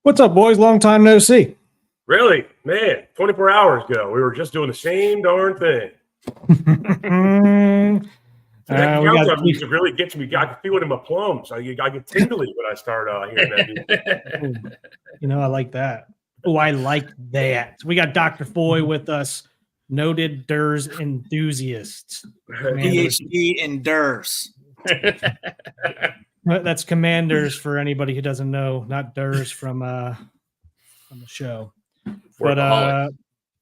What's up, boys? Long time no see. Really? Man, 24 hours ago, we were just doing the same darn thing. That countdown music really gets me. I can feel it in my plums. I get tingly when I start hearing that music. I like that. Oh, I like that. We got Dr. Foy with us, noted DERS enthusiast. PhD in DERS. That's Commanders for anybody who doesn't know, not DERS from the show. But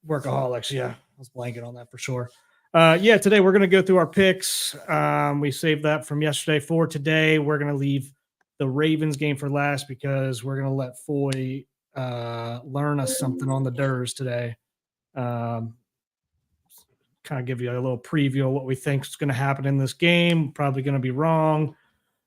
Workaholics, yeah. I was blanking on that for sure. Today we're going to go through our picks. We saved that from yesterday for today. We're going to leave the Ravens game for last because we're going to let Foy learn us something on the DERS today. Kind of give you a little preview of what we think is going to happen in this game. Probably going to be wrong.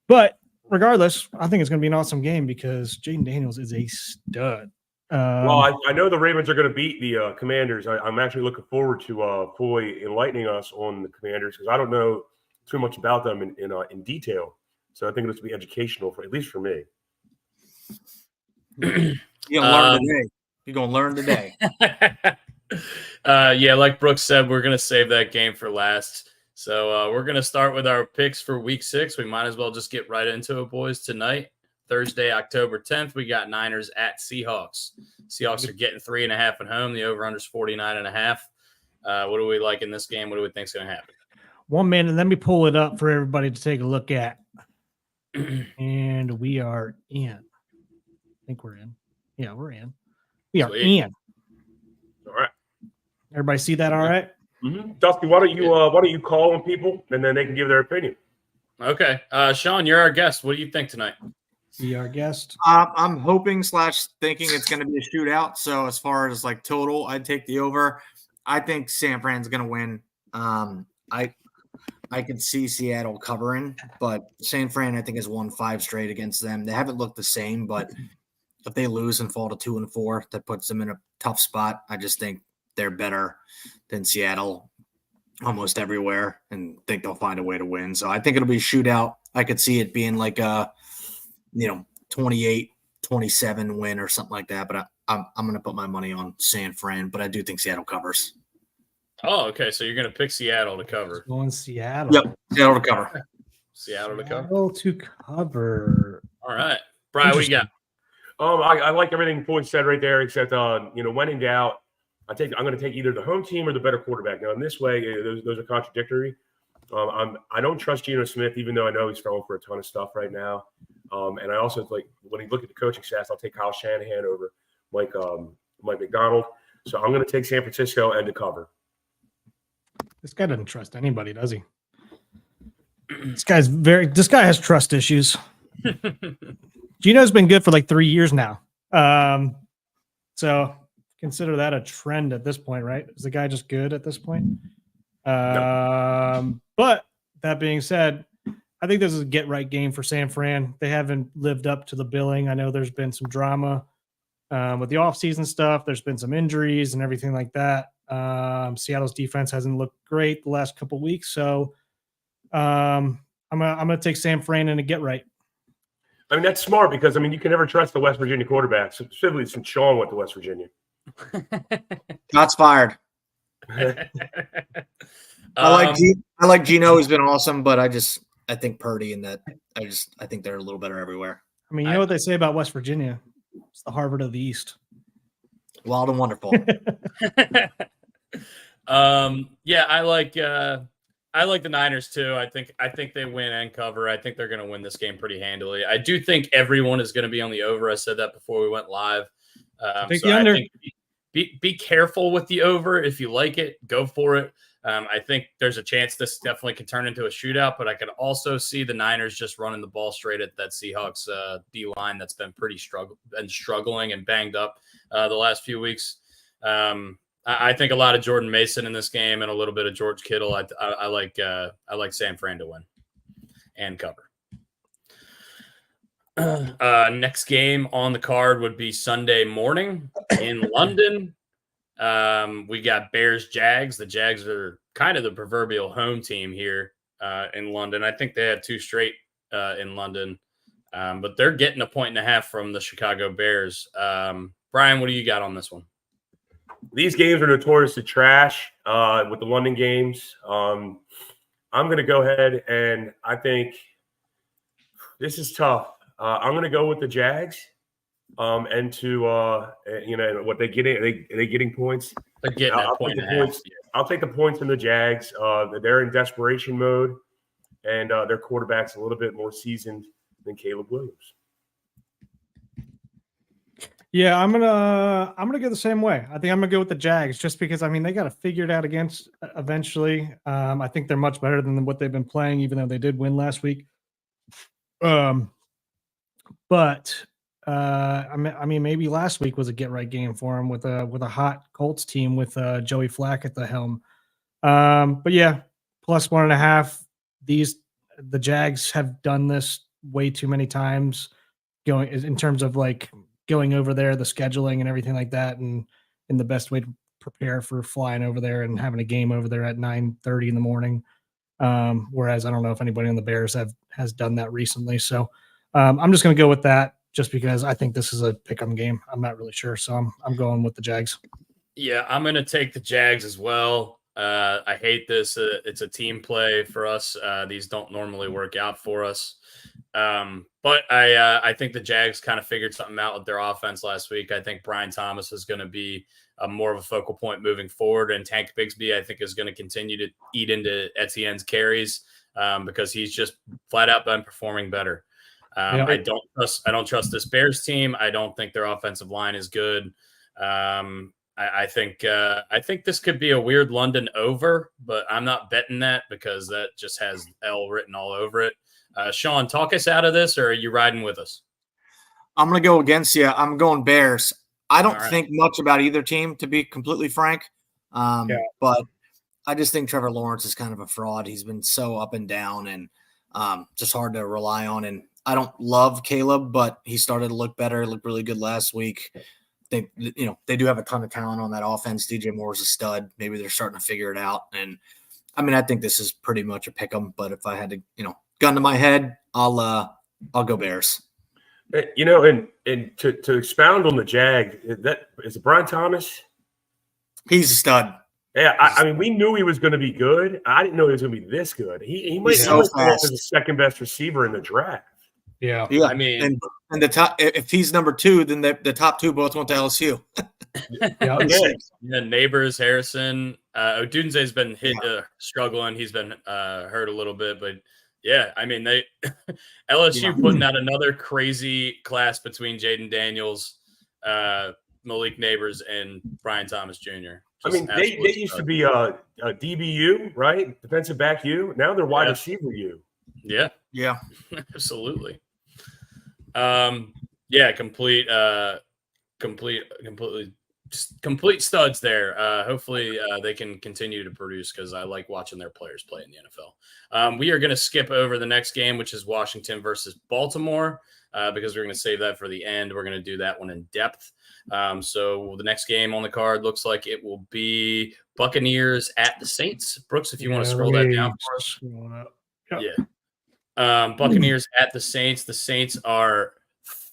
But regardless, I think it's going to be an awesome game because Jaden Daniels is a stud. Well, I know the Ravens are going to beat the Commanders. I'm actually looking forward to Foy enlightening us on the Commanders because I don't know too much about them in detail. So I think this will be educational, at least for me. You're gonna learn today. Like Brooks said, we're gonna save that game for last. So we're gonna start with our picks for Week 6. We might as well just get right into it, boys. Tonight, Thursday, October 10th, we got Niners at Seahawks. Seahawks are getting 3.5 at home. The over-under is 49.5. What do we like in this game? What do we think is going to happen? 1 minute. Let me pull it up for everybody to take a look at. And we are in. I think we're in. Yeah, we're in. We are in. All right. Everybody see that all right? Mm-hmm. Dusty, why don't you call on people and then they can give their opinion? Okay. Sean, you're our guest. What do you think tonight? Be our guest. I'm hoping / thinking it's going to be a shootout. So as far as like total, I'd take the over. I think San Fran's going to win. I could see Seattle covering, but San Fran I think has won 5 straight against them. They haven't looked the same, but if they lose and fall to 2-4, that puts them in a tough spot. I just think they're better than Seattle almost everywhere, and think they'll find a way to win. So I think it'll be a shootout. I could see it being like a 28-27 win or something like that. But I'm going to put my money on San Fran, but I do think Seattle covers. Oh, okay. So you're going to pick Seattle to cover. Going Seattle. Yep, Seattle to cover. Seattle to cover. Seattle to cover. All right. Brian, what you got? I like everything Foy said right there, except when in doubt, I'm going to take either the home team or the better quarterback. Now, in this way, those are contradictory. I don't trust Geno Smith, even though I know he's throwing for a ton of stuff right now. And I also when you look at the coaching staff, I'll take Kyle Shanahan over Mike McDonald. So I'm going to take San Francisco and to cover. This guy doesn't trust anybody, does he? This guy has trust issues. Geno's been good for like 3 years now. So consider that a trend at this point, right? Is the guy just good at this point? No. But that being said, I think this is a get-right game for San Fran. They haven't lived up to the billing. I know there's been some drama with the offseason stuff. There's been some injuries and everything like that. Seattle's defense hasn't looked great the last couple of weeks. So I'm gonna take San Fran in a get-right. I mean, that's smart because, you can never trust the West Virginia quarterback, specifically since Sean went to West Virginia. Shots fired. I like Geno. He's been awesome, but I think Purdy and that I think they're a little better everywhere. You know what they say about West Virginia? It's the Harvard of the East. Wild and wonderful. I like the Niners too. I think they win and cover. I think they're going to win this game pretty handily. I do think everyone is going to be on the over. I said that before we went live. I think be careful with the over. If you like it, go for it. I think there's a chance this definitely could turn into a shootout, but I could also see the Niners just running the ball straight at that Seahawks D-line that's been pretty struggling and banged up the last few weeks. I think a lot of Jordan Mason in this game and a little bit of George Kittle. I like San Fran to win and cover. Next game on the card would be Sunday morning in London. We got Bears Jags. The Jags are kind of the proverbial home team here in London. I think they had 2 straight in London. But they're getting 1.5 from the Chicago Bears. Brian, what do you got on this one? These games are notoriously trash with the London games. I'm going to go ahead and I think this is tough. I'm going to go with the Jags. And to what they getting? Are they getting points? They're getting I'll take the points. I'll take the points from the Jags. They're in desperation mode, and their quarterback's a little bit more seasoned than Caleb Williams. Yeah, I'm gonna go the same way. I think I'm gonna go with the Jags just because they got to figure it out against eventually. I think they're much better than what they've been playing, even though they did win last week. But maybe last week was a get right game for him with a hot Colts team with Joey Flacco at the helm. But yeah, plus 1.5. The Jags have done this way too many times, going in terms of like going over there, the scheduling and everything like that, and the best way to prepare for flying over there and having a game over there at 9:30 in the morning. Whereas I don't know if anybody on the Bears has done that recently. So I'm just going to go with that just because I think this is a pick-em game. I'm not really sure. So I'm going with the Jags. Yeah, I'm going to take the Jags as well. I hate this. It's a team play for us. These don't normally work out for us. But I think the Jags kind of figured something out with their offense last week. I think Brian Thomas is going to be more of a focal point moving forward. And Tank Bigsby, I think, is going to continue to eat into Etienne's carries because he's just flat out been performing better. I don't trust this Bears team. I don't think their offensive line is good. I think this could be a weird London over, but I'm not betting that because that just has L written all over it. Sean, talk us out of this, or are you riding with us? I'm going to go against you. I'm going Bears. I don't think much about either team, to be completely frank. But I just think Trevor Lawrence is kind of a fraud. He's been so up and down and just hard to rely on. And I don't love Caleb, but he started to look better, looked really good last week. They do have a ton of talent on that offense. DJ Moore's a stud. Maybe they're starting to figure it out. And I think this is pretty much a pick 'em, but if I had to, gun to my head, I'll go Bears. And to expound on the Jag, that is it Brian Thomas? He's a stud. Yeah, we knew he was going to be good. I didn't know he was going to be this good. He might be the second best receiver in the draft. Yeah. And the top, if he's number 2, then the top 2 both went to LSU. Neighbors, Harrison, Odunze's been struggling. He's been hurt a little bit, but yeah, they LSU putting out another crazy class between Jaden Daniels, Malik Neighbors, and Brian Thomas Jr. They used to be a DBU, right? Defensive back U. Now they're wide receiver U. Yeah, absolutely. Complete studs there. Hopefully they can continue to produce because I like watching their players play in the NFL. We are going to skip over the next game, which is Washington versus Baltimore, because we're going to save that for the end. We're going to do that one in depth. So the next game on the card looks like it will be Buccaneers at the Saints. Brooks, if you want to scroll that down for us. Buccaneers at the Saints. The Saints are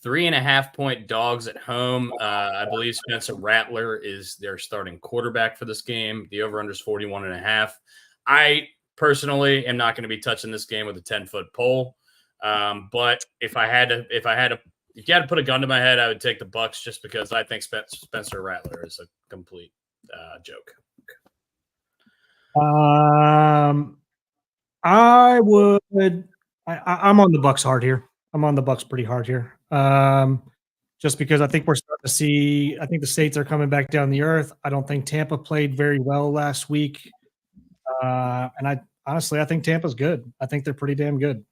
3.5-point dogs at home. I believe Spencer Rattler is their starting quarterback for this game. The over-under is 41.5. I personally am not going to be touching this game with a 10-foot pole. But if you had to put a gun to my head, I would take the Bucs just because I think Spencer Rattler is a complete joke. I would. I'm on the Bucs hard here. I'm on the Bucs pretty hard here. Just because I think we're starting to see. I think the Saints are coming back down the earth. I don't think Tampa played very well last week, and I think Tampa's good. I think they're pretty damn good.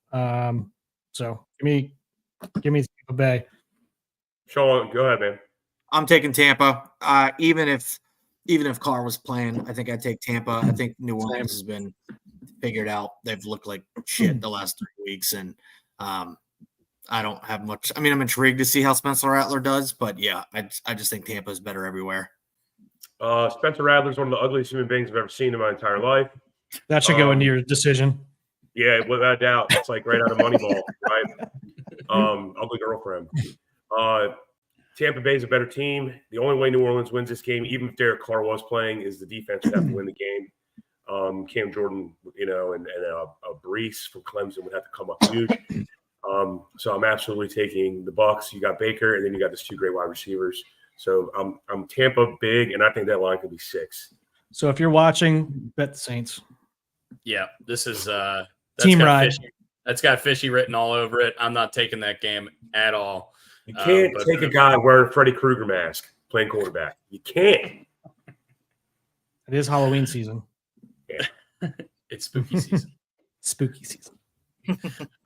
So give me Tampa Bay. Sean, go ahead, man. I'm taking Tampa. Even if Carr was playing, I think I'd take Tampa. I think New Orleans has been figured out. They've looked like shit the last 3 weeks, and I don't have much. I'm intrigued to see how Spencer Rattler does, but yeah, I just think Tampa is better everywhere. Spencer Rattler's one of the ugliest human beings I've ever seen in my entire life. That should go into your decision. Yeah, without a doubt. It's like right out of Moneyball, right? ugly girlfriend. Tampa Bay is a better team. The only way New Orleans wins this game, even if Derek Carr was playing, is the defense would have to win the game. Cam Jordan, and a Brees from Clemson would have to come up huge. So I'm absolutely taking the Bucs. You got Baker, and then you got these two great wide receivers. So I'm Tampa big, and I think that line could be 6. So if you're watching, bet the Saints. Yeah, this is that's Team got ride. That's got fishy written all over it. I'm not taking that game at all. You can't take a guy wearing a Freddy Krueger mask playing quarterback. You can't. It is Halloween season. Yeah. It's spooky season. Spooky season.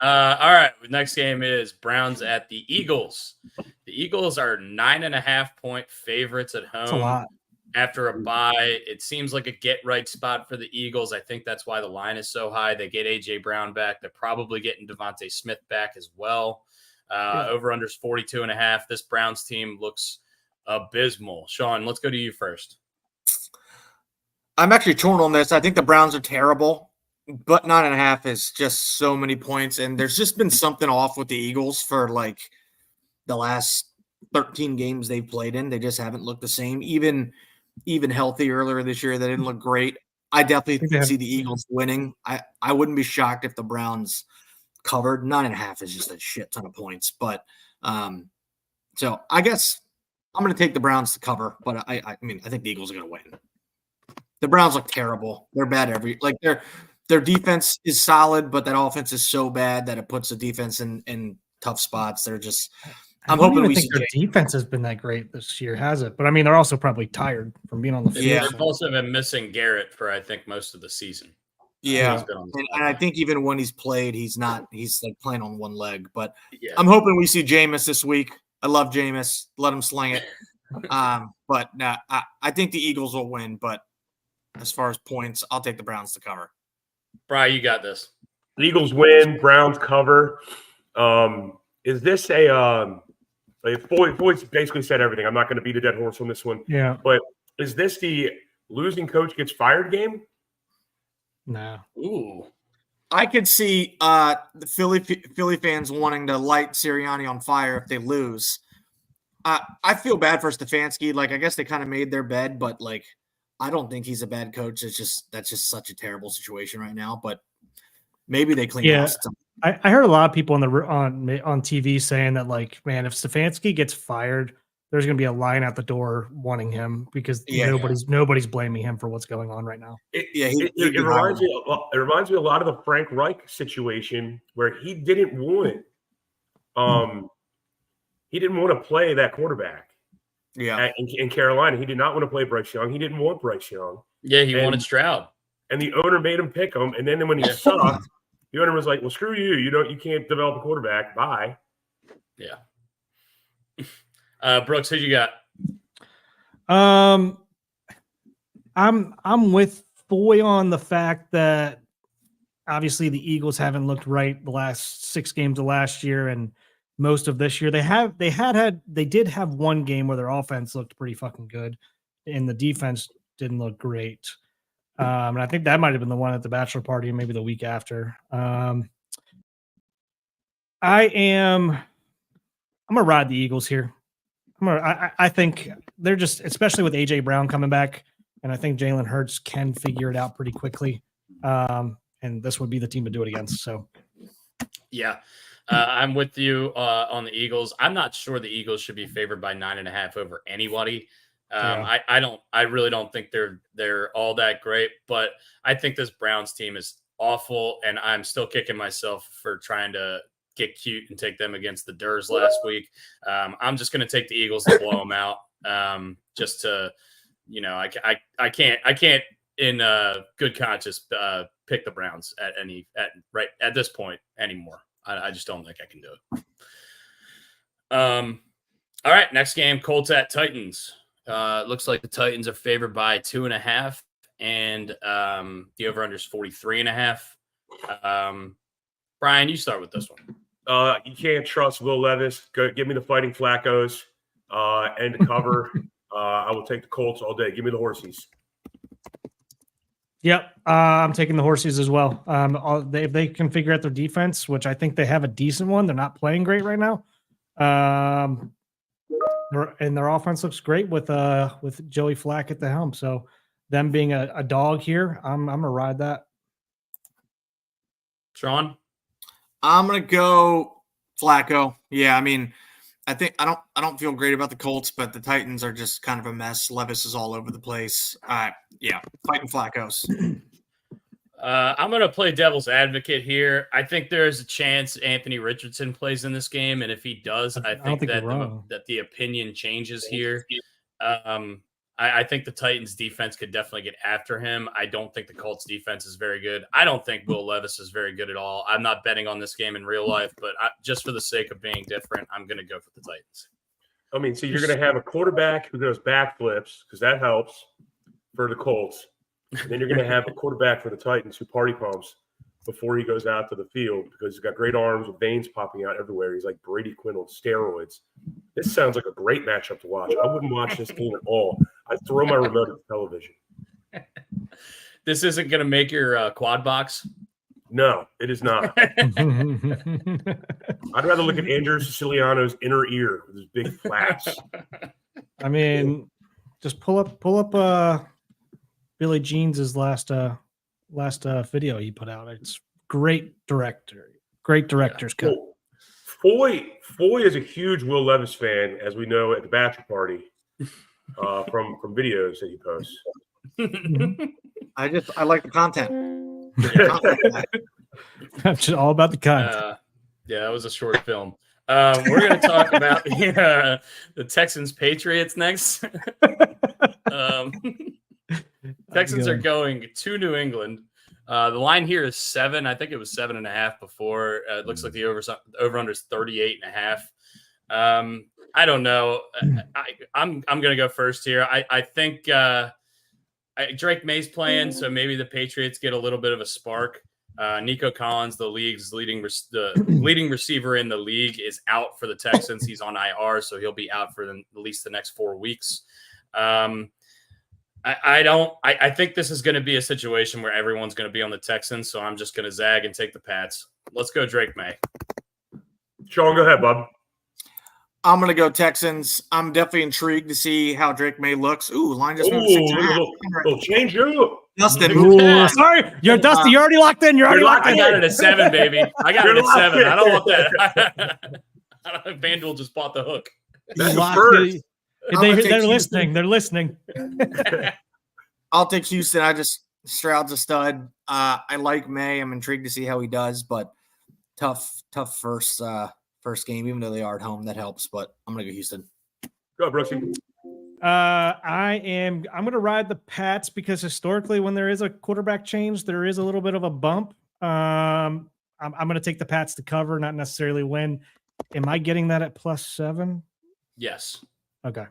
All right. Next game is Browns at the Eagles. The Eagles are 9.5-point favorites at home. That's a lot. After a bye. It seems like a get-right spot for the Eagles. I think that's why the line is so high. They get A.J. Brown back. They're probably getting Devontae Smith back as well. Over-under's 42.5. This Browns team looks abysmal. Sean, let's go to you first. I'm actually torn on this. I think the Browns are terrible, but 9.5 is just so many points. And there's just been something off with the Eagles for like the last 13 games they've played in. They just haven't looked the same. Even healthy earlier this year, they didn't look great. I definitely see the Eagles winning. I wouldn't be shocked if the Browns covered. 9.5 is just a shit ton of points. But so I guess I'm going to take the Browns to cover. But I mean, I think the Eagles are going to win. The Browns look terrible. They're bad their defense is solid, but that offense is so bad that it puts the defense in tough spots. They're just. I'm hoping we see their defense has been that great this year, has it? But I mean, they're also probably tired from being on the field. Yeah. They've also been missing Garrett for I think most of the season. Yeah, and I think even when he's played, he's like playing on one leg. But yeah. I'm hoping we see Jameis this week. I love Jameis. Let him sling it. But no, I think the Eagles will win. But as far as points, I'll take the Browns to cover. Brian, you got this. The Eagles win. Browns cover. Is this Floyd's basically said everything. I'm not going to beat a dead horse on this one. Yeah. But is this the losing coach gets fired game? No. Ooh. I could see the Philly fans wanting to light Sirianni on fire if they lose. I feel bad for Stefanski. Like, I guess they kind of made their bed, but like, I don't think he's a bad coach. That's just such a terrible situation right now. But maybe they clean house. I heard a lot of people on TV saying that, like, man, if Stefanski gets fired, there's going to be a line out the door wanting him because nobody's blaming him for what's going on right now. It reminds me a lot of the Frank Reich situation where he didn't want to play that quarterback. Yeah, in Carolina, he did not want to play Bryce Young. He didn't want Bryce Young. Yeah, he wanted Stroud, and the owner made him pick him. And then when he sucked, the owner was like, "Well, screw you. You can't develop a quarterback. Bye." Yeah. Brooks, who you got? I'm with Foy on the fact that obviously the Eagles haven't looked right the last 6 games of last year and most of this year. They did have one game where their offense looked pretty fucking good and the defense didn't look great. And I think that might have been the one at the bachelor party, maybe the week after. I'm gonna ride the Eagles here. I think they're just, especially with A.J. Brown coming back, and I think Jalen Hurts can figure it out pretty quickly. And this would be the team to do it against. So, yeah, I'm with you on the Eagles. I'm not sure the Eagles should be favored by 9.5 over anybody. I really don't think they're all that great, but I think this Browns team is awful, and I'm still kicking myself for trying to get cute and take them against the Durs last week. I'm just going to take the Eagles to blow them out. Just to, I can't in good conscience pick the Browns at this point anymore. I just don't think I can do it. All right, next game, Colts at Titans. Looks like the Titans are favored by 2.5, and the over/under is 43.5. Brian, you start with this one. You can't trust Will Levis. Give me the Fighting Flaccos and to cover. I will take the Colts all day. Give me the Horsies. Yep, I'm taking the horses as well. If they can figure out their defense, which I think they have a decent one, they're not playing great right now. Their offense looks great with Joey Flack at the helm. So them being a dog here, I'm gonna ride that. Sean? I'm gonna go Flacco. Yeah, I mean, I don't feel great about the Colts, but the Titans are just kind of a mess. Levis is all over the place. Yeah, fighting Flaccos. I'm going to play devil's advocate here. I think there is a chance Anthony Richardson plays in this game, and if he does, I think that the opinion changes here. I think the Titans defense could definitely get after him. I don't think the Colts defense is very good. I don't think Will Levis is very good at all. I'm not betting on this game in real life, but just for the sake of being different, I'm going to go for the Titans. I mean, so you're going to have a quarterback who does backflips because that helps for the Colts. And then you're going to have a quarterback for the Titans who party pumps before he goes out to the field because he's got great arms with veins popping out everywhere. He's like Brady Quinn on steroids. This sounds like a great matchup to watch. I wouldn't watch this game at all. I'd throw my remote at the television. This isn't going to make your quad box? No, it is not. I'd rather look at Andrew Siciliano's inner ear with his big flaps. I mean, just pull up Billy Jeans's last video he put out. It's great director's cut. Foy is a huge Will Levis fan, as we know at the bachelor party from videos that he posts. I like the content. I'm just all about the content. Yeah, that was a short film. We're going to talk about the Texans Patriots next. Texans are going to New England. The line here is 7. I think it was 7.5 before. It looks like the over-under is 38.5. I don't know. I'm going to go first here. I think Drake May's playing, so maybe the Patriots get a little bit of a spark. Nico Collins, the league's leading receiver in the league, is out for the Texans. He's on IR, so he'll be out for at least the next 4 weeks. I think this is going to be a situation where everyone's going to be on the Texans, so I'm just going to zag and take the Pats. Let's go Drake May. Sean, go ahead, bub. I'm going to go Texans. I'm definitely intrigued to see how Drake May looks. Ooh, line just moved 6.5. Little change up. Dustin, sorry. You're Dusty. You're already locked in. You're locked in. I got it at 7, baby. I got it at 7. I don't want that. FanDuel just bought the hook. They're listening. They're listening. I'll take Houston. Stroud's a stud. I like May. I'm intrigued to see how he does, but tough first game, even though they are at home. That helps, but I'm gonna go Houston. Go, Brooksy. I'm gonna ride the Pats because historically, when there is a quarterback change, there is a little bit of a bump. I'm gonna take the Pats to cover, not necessarily win. Am I getting that at +7? Yes. Okay.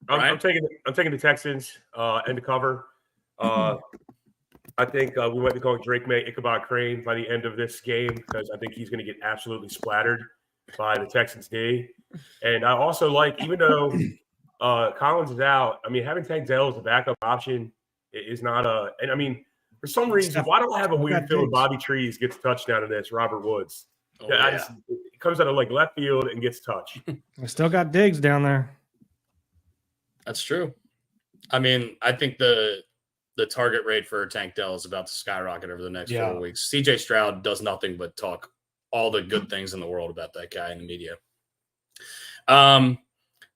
I'm taking the Texans and the cover. I think we might be calling Drake May Ichabod Crane by the end of this game because I think he's going to get absolutely splattered by the Texans D. And I also like, even though Collins is out, I mean, having Tank Dell as a backup option is not a – and, I mean, for some reason, why don't I have a weird feeling Bobby Trees gets a touchdown in this, Robert Woods? It comes out of, like, left field and gets touched. I still got Diggs down there. That's true. I mean, I think the target rate for Tank Dell is about to skyrocket over the next 4 weeks. CJ Stroud does nothing but talk all the good things in the world about that guy in the media.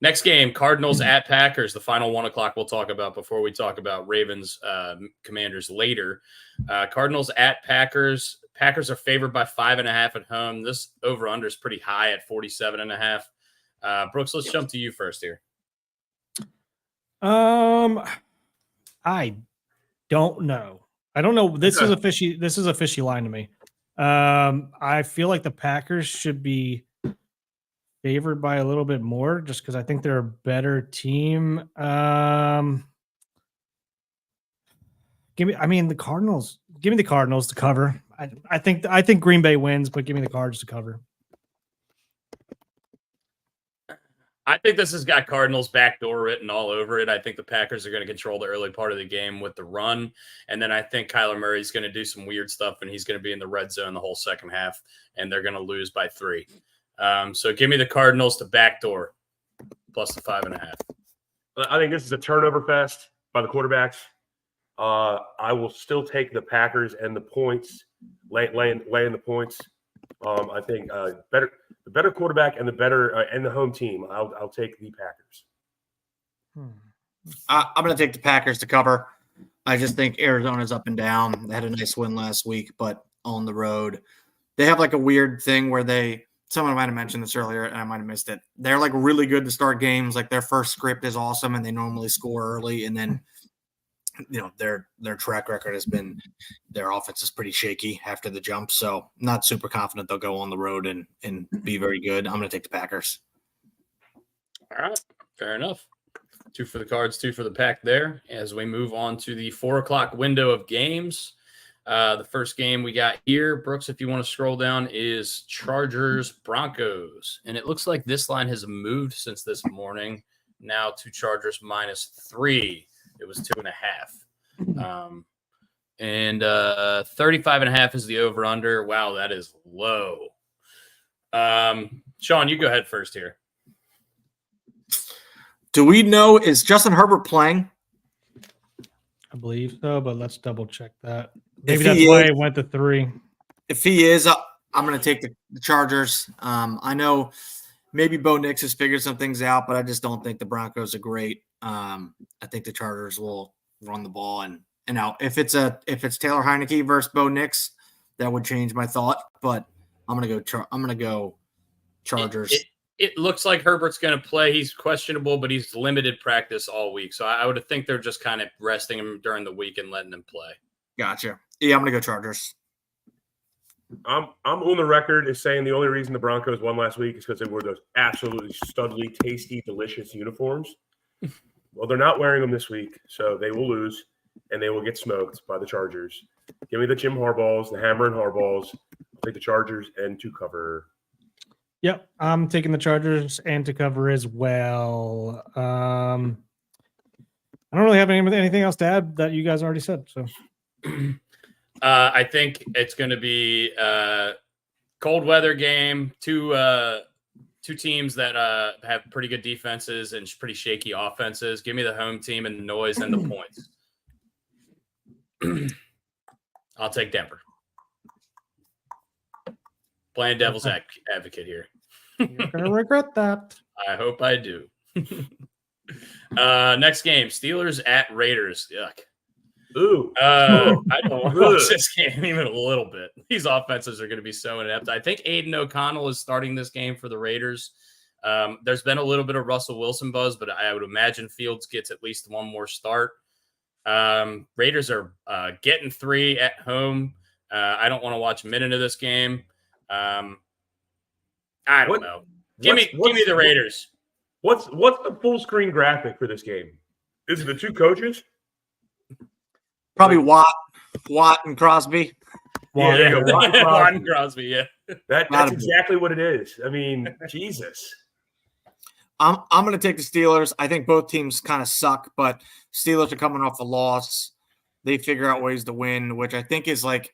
Next game, Cardinals at Packers, the final 1 o'clock we'll talk about before we talk about Ravens Commanders later. Cardinals at Packers. Packers are favored by 5.5 at home. This over-under is pretty high at 47.5. Brooks, let's jump to you first here. I don't know. I don't know. This is a fishy line to me. I feel like the Packers should be favored by a little bit more just because I think they're a better team. Give me the Cardinals. Give me the Cardinals to cover. I think Green Bay wins, but give me the Cards to cover. I think this has got Cardinals backdoor written all over it. I think the Packers are going to control the early part of the game with the run. And then I think Kyler Murray's going to do some weird stuff, and he's going to be in the red zone the whole second half, and they're going to lose by 3. So give me the Cardinals to backdoor plus the 5.5. I think this is a turnover fest by the quarterbacks. I will still take the Packers and the points, laying the points. I think the better quarterback and the home team. I'll take the Packers. I'm going to take the Packers to cover. I just think Arizona's up and down. They had a nice win last week, but on the road, they have like a weird thing where someone might have mentioned this earlier and I might have missed it. They're like really good to start games. Like their first script is awesome and they normally score early. And then, their track record has been their offense is pretty shaky after the jump. So not super confident they'll go on the road and be very good. I'm going to take the Packers. All right. Fair enough. 2 for the Cards, 2 for the Pack there. As we move on to the 4:00 window of games. The first game we got here, Brooks, if you want to scroll down, is Chargers Broncos. And it looks like this line has moved since this morning, now to Chargers -3. It was 2.5. And 35.5 is the over-under. Wow, that is low. Sean, you go ahead first here. Do we know, is Justin Herbert playing? I believe so, but let's double check that. Maybe If that's he why is- it went to 3. If he is, I'm going to take the Chargers. I know maybe Bo Nix has figured some things out, but I just don't think the Broncos are great. I think the Chargers will run the ball, and now if it's Taylor Heineke versus Bo Nix, that would change my thought. But I'm going to go Chargers. It looks like Herbert's going to play. He's questionable, but he's limited practice all week. So I would think they're just kind of resting him during the week and letting him play. Gotcha. Yeah, I'm going to go Chargers. I'm on the record as saying the only reason the Broncos won last week is because they wore those absolutely studly, tasty, delicious uniforms. Well, they're not wearing them this week, so they will lose, and they will get smoked by the Chargers. Give me the Jim Harbaughs, the Hammer and Harbaughs. I'll take the Chargers and to cover. Yep, I'm taking the Chargers and to cover as well. I don't really have anything else to add that you guys already said. So, I think it's going to be a cold weather game. Two teams that have pretty good defenses and pretty shaky offenses. Give me the home team and the noise and the points. I'll take Denver. Playing devil's advocate here. you're gonna regret that. I hope I do. Next game, Steelers at Raiders. Yuck. Ooh. I don't want to watch this game even a little bit. These offenses are going to be so inept. I think Aiden O'Connell is starting this game for the Raiders. There's been a little bit of Russell Wilson buzz, but I would imagine Fields gets at least one more start. Raiders are getting 3 at home. I don't want to watch a minute of this game. I don't know. Give me the Raiders. What's the full screen graphic for this game? Is it the 2 coaches? Probably Watt and Crosby. Yeah, there you go. Watt and Crosby. Watt and Crosby, yeah. That's exactly what it is. I mean, Jesus. I'm going to take the Steelers. I think both teams kind of suck, but Steelers are coming off a loss. They figure out ways to win, which I think is like,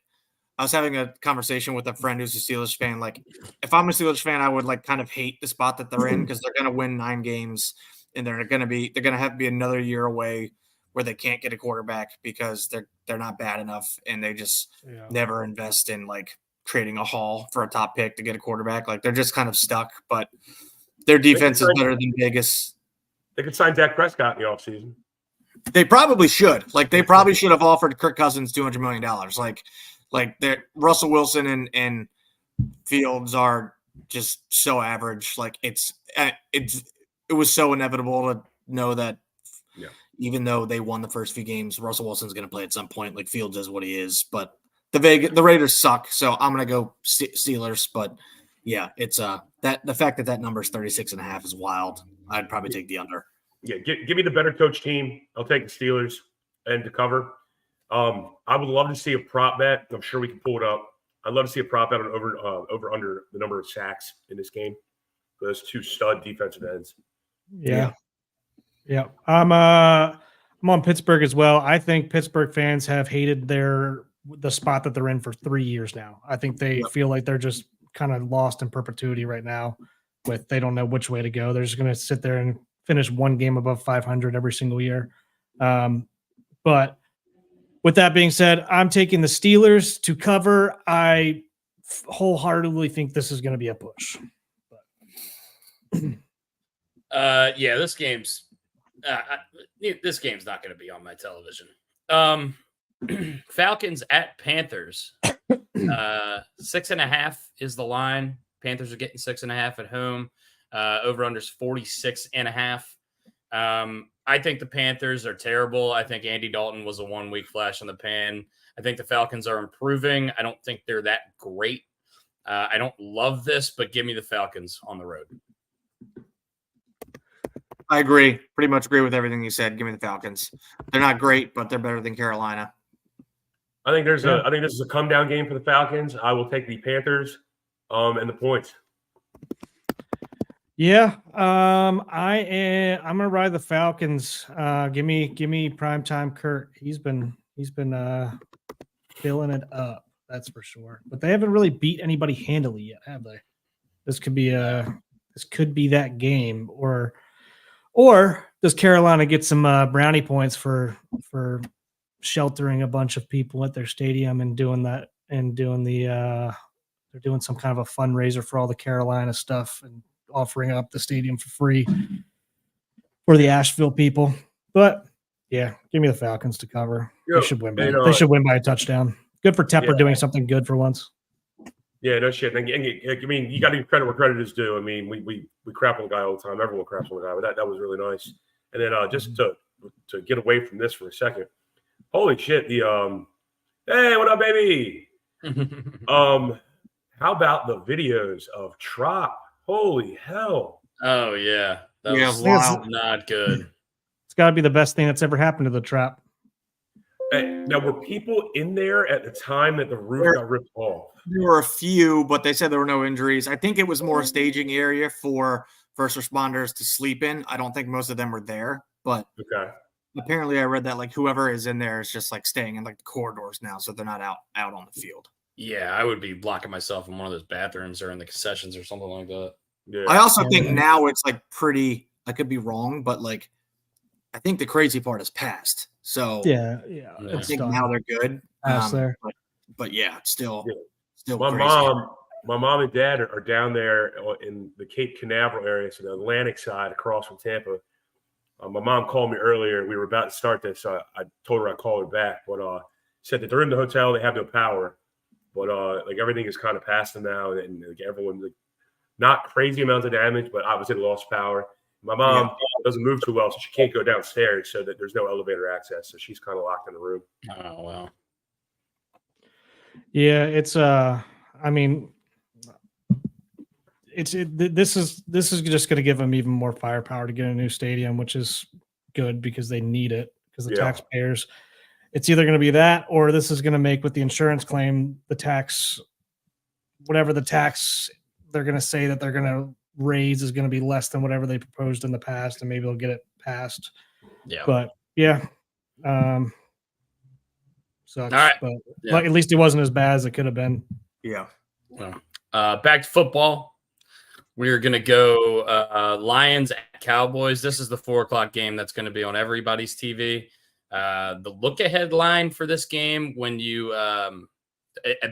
I was having a conversation with a friend who's a Steelers fan. Like, if I'm a Steelers fan, I would like kind of hate the spot that they're in because they're going to win 9 games and they're going to have to be another year away where they can't get a quarterback because they're not bad enough and they just never invest in like trading a haul for a top pick to get a quarterback. Like they're just kind of stuck, but their defense is better than Vegas. They could sign Dak Prescott in the offseason. They probably should. Like they probably should have offered Kirk Cousins $200 million. Like Russell Wilson and Fields are just so average. Like it was so inevitable to know that even though they won the first few games, Russell Wilson's going to play at some point. Like Fields is what he is, but the Raiders suck. So I'm going to go Steelers. But yeah, it's that the fact that number is 36.5 is wild. I'd probably take the under. Yeah, give me the better coach team. I'll take the Steelers and to cover. I would love to see a prop bet. I'm sure we can pull it up. I'd love to see a prop bet on over under the number of sacks in this game. Those 2 stud defensive ends. Yeah. I'm on Pittsburgh as well. I think Pittsburgh fans have hated the spot that they're in for 3 years now. I think they feel like they're just kind of lost in perpetuity right now they don't know which way to go. They're just going to sit there and finish one game above 500 every single year. But with that being said, I'm taking the Steelers to cover. I wholeheartedly think this is going to be a push. Yeah, this game's not going to be on my television. Falcons at Panthers. 6.5 is the line. Panthers are getting 6.5 at home. Over unders 46.5. I think the Panthers are terrible. I think Andy Dalton was a 1 week flash in the pan. I think the Falcons are improving. I don't think they're that great. I don't love this, but give me the Falcons on the road. I agree. Pretty much agree with everything you said. Give me the Falcons. They're not great, but they're better than Carolina. I think this is a come down game for the Falcons. I will take the Panthers and the points. Yeah, I'm gonna ride the Falcons. Give me primetime Kurt. He's been filling it up. That's for sure. But they haven't really beat anybody handily yet, have they? This could be that game, or does Carolina get some brownie points for sheltering a bunch of people at their stadium and doing that and they're doing some kind of a fundraiser for all the Carolina stuff and offering up the stadium for free for the Asheville people. But yeah, give me the Falcons to cover. They should win. They should win by a touchdown. Good for Tepper doing something good for once. Yeah, no shit. I mean, you got to give credit where credit is due. I mean, we crap on the guy all the time. Everyone craps on the guy, but that was really nice. And then just to get away from this for a second, holy shit! Hey, what up, baby? How about the videos of Trop? Holy hell! Oh yeah, that was wild. Not good. It's got to be the best thing that's ever happened to the Trop. Now, were people in there at the time that the roof got ripped off? There were a few, but they said there were no injuries. I think it was more a staging area for first responders to sleep in. I don't think most of them were there, but apparently I read that like whoever is in there is just like staying in like the corridors now, so they're not out on the field. Yeah, I would be blocking myself in one of those bathrooms or in the concessions or something like that. Yeah. I also think now it's like pretty. I could be wrong, but like I think the crazy part is past. So yeah. I think now they're good. There. But yeah, still. My mom and dad are down there in the Cape Canaveral area, so the Atlantic side across from Tampa. My mom called me earlier. We were about to start this, so I told her I'd call her back. But said that they're in the hotel, they have no power, but like everything is kind of past them now, and like everyone's like not crazy amounts of damage, but obviously lost power. My mom doesn't move too well, so she can't go downstairs, so that there's no elevator access, so she's kind of locked in the room. Oh wow. Yeah, it's I mean, this is just going to give them even more firepower to get a new stadium, which is good because they need it because the taxpayers. It's either going to be that, or this is going to make with the insurance claim the tax, whatever the tax they're going to say that they're going to raise is going to be less than whatever they proposed in the past, and maybe they'll get it passed. Yeah, but yeah. Sucks, all right. But like, at least it wasn't as bad as it could have been. Yeah. Back to football. We're going to go Lions at Cowboys. This is the 4:00 game that's going to be on everybody's TV. The look-ahead line for this game when you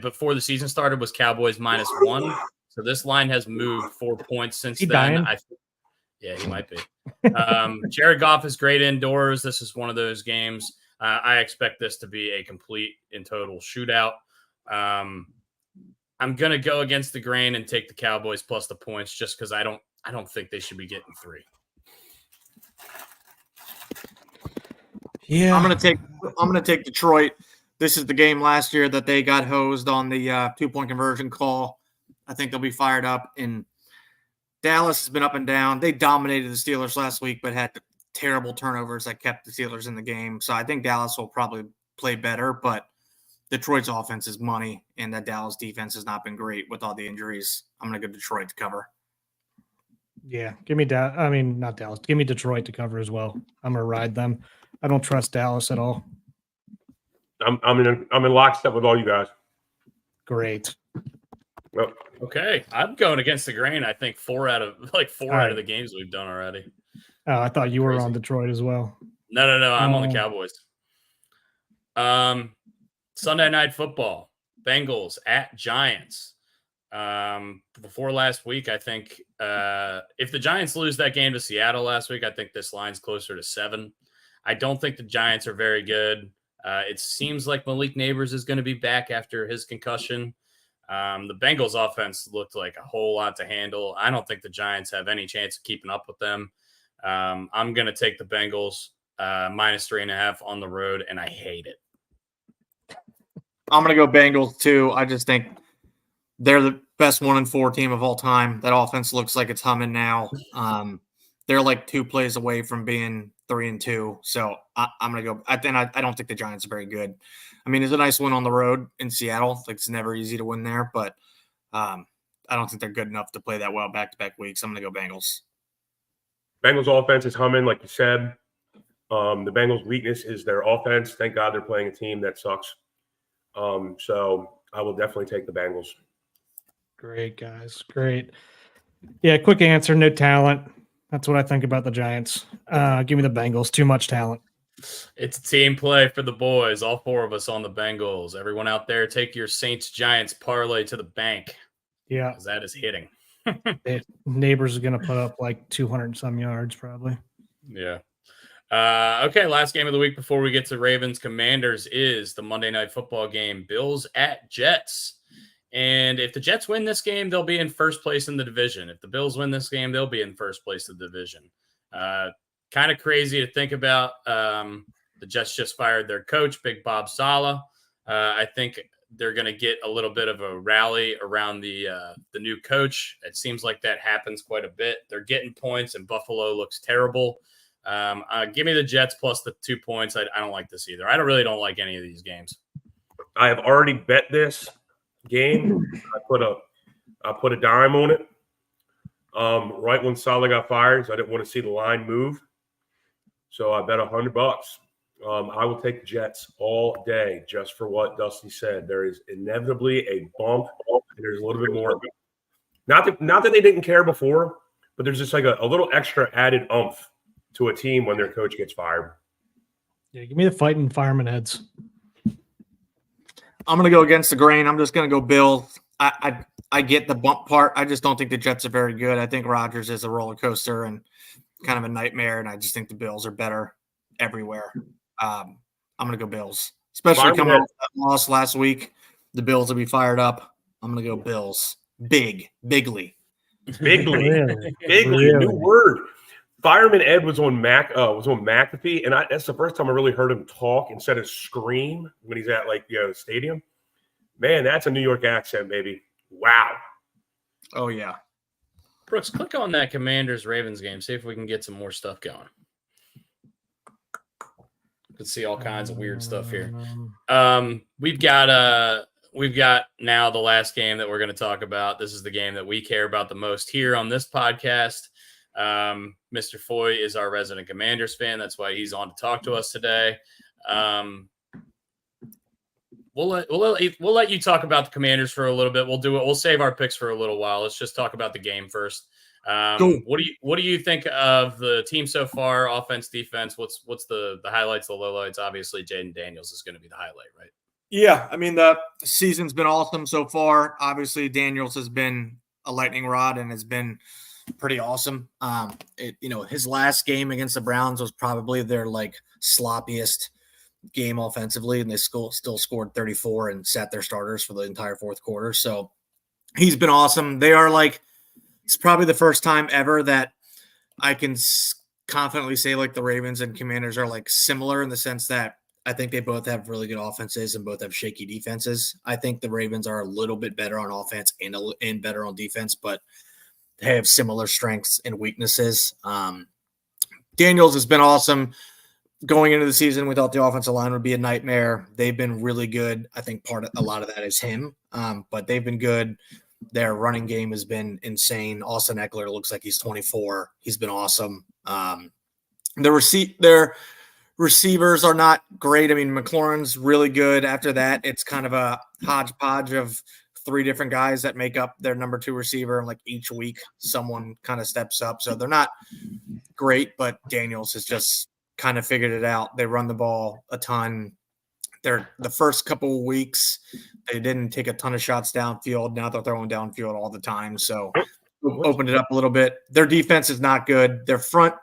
before the season started was Cowboys -1. So this line has moved 4 points since then. Yeah, he might be. Jared Goff is great indoors. This is one of those games. I expect this to be a complete and total shootout. I'm going to go against the grain and take the Cowboys plus the points just because I don't think they should be getting 3. Yeah, I'm gonna take Detroit. This is the game last year that they got hosed on the 2-point conversion call. I think they'll be fired up. And Dallas has been up and down. They dominated the Steelers last week, but had terrible turnovers that kept the Steelers in the game. So I think Dallas will probably play better, but Detroit's offense is money, and that Dallas defense has not been great with all the injuries. I'm going to go Detroit to cover. Yeah, give me not Dallas. Give me Detroit to cover as well. I'm gonna ride them. I don't trust Dallas at all. I'm in lockstep with all you guys. Great. Well, Okay, I'm going against the grain. I think four out of the games we've done already. Oh, I thought you were Crazy. on Detroit as well. No. I'm on the Cowboys. Sunday night football. Bengals at Giants. Before last week, I think if the Giants lose that game to Seattle last week, I think this line's closer to 7. I don't think the Giants are very good. It seems like Malik Neighbors is going to be back after his concussion. The Bengals offense looked like a whole lot to handle. I don't think the Giants have any chance of keeping up with them. I'm going to take the Bengals minus 3.5 on the road, and I hate it. I'm going to go Bengals too. I just think they're the best 1-4 team of all time. That offense looks like it's humming now. They're like 2 plays away from being 3-2. So I'm going to go. I don't think the Giants are very good. I mean, it's a nice win on the road in Seattle. Like, it's never easy to win there, but I don't think they're good enough to play that well back-to-back weeks. I'm going to go Bengals. Bengals offense is humming, like you said. The Bengals' weakness is their offense. Thank God they're playing a team that sucks. So I will definitely take the Bengals. Great, guys. Great. Yeah, quick answer. No talent. That's what I think about the Giants. Give me the Bengals. Too much talent. It's a team play for the boys. All 4 of us on the Bengals. Everyone out there, take your Saints-Giants parlay to the bank. Yeah. Because that is hitting. Neighbors is going to put up like 200 and some yards probably. Yeah. Okay, last game of the week before we get to Ravens Commanders is the Monday Night Football game, Bills at Jets. And if the Jets win this game, they'll be in first place in the division. If the Bills win this game, they'll be in first place in the division. Kind of crazy to think about. The Jets just fired their coach, Big Bob Saleh. I think they're going to get a little bit of a rally around the new coach. It seems like that happens quite a bit. They're getting points, and Buffalo looks terrible. Give me the Jets plus the 2 points. I don't like this either. I really don't like any of these games. I have already bet this game. I put a dime on it. Right when Saleh got fired, so I didn't want to see the line move. So I bet $100. I will take the Jets all day, just for what Dusty said. There is inevitably a bump, and there's a little bit more. Not that they didn't care before, but there's just like a little extra added oomph to a team when their coach gets fired. Yeah, give me the fighting fireman heads. I'm going to go against the grain. I'm just going to go Bills. I get the bump part. I just don't think the Jets are very good. I think Rodgers is a roller coaster and kind of a nightmare, and I just think the Bills are better everywhere. I'm going to go Bills, especially coming off that loss last week. The Bills will be fired up. I'm going to go Bills. Bigly. Really? New word. Fireman Ed was on McAfee, and that's the first time I really heard him talk instead of scream when he's at the stadium. Man, that's a New York accent, baby. Wow. Oh yeah. Brooks, click on that Commanders Ravens game. See if we can get some more stuff going. You can see all kinds of weird stuff here. We've got now the last game that we're going to talk about. This is the game that we care about the most here on this podcast. Mr. Foy is our resident Commanders fan. That's why he's on to talk to us today. We'll let you talk about the Commanders for a little bit. We'll save our picks for a little while. Let's just talk about the game first. Cool. What do you think of the team so far? Offense, defense. What's the highlights, the lowlights? Obviously, Jaden Daniels is going to be the highlight, right? Yeah, I mean the season's been awesome so far. Obviously, Daniels has been a lightning rod and has been pretty awesome. His last game against the Browns was probably their sloppiest game offensively, and they still scored 34 and sat their starters for the entire fourth quarter. So he's been awesome. They are it's probably the first time ever that I can confidently say the Ravens and Commanders are similar in the sense that I think they both have really good offenses and both have shaky defenses. I think the Ravens are a little bit better on offense and better on defense, but they have similar strengths and weaknesses. Daniels has been awesome. Going into the season, we thought the offensive line would be a nightmare. They've been really good. I think a lot of that is him, but they've been good. Their running game has been insane. Austin Eckler looks like he's 24. He's been awesome. Their receivers are not great. I mean, McLaurin's really good. After that, it's kind of a hodgepodge of 3 different guys that make up their number 2 receiver. And like each week, someone kind of steps up. So they're not great, but Daniels has just kind of figured it out. They run the ball a ton. The first couple of weeks, they didn't take a ton of shots downfield. Now they're throwing downfield all the time. So opened it up a little bit. Their defense is not good. Their front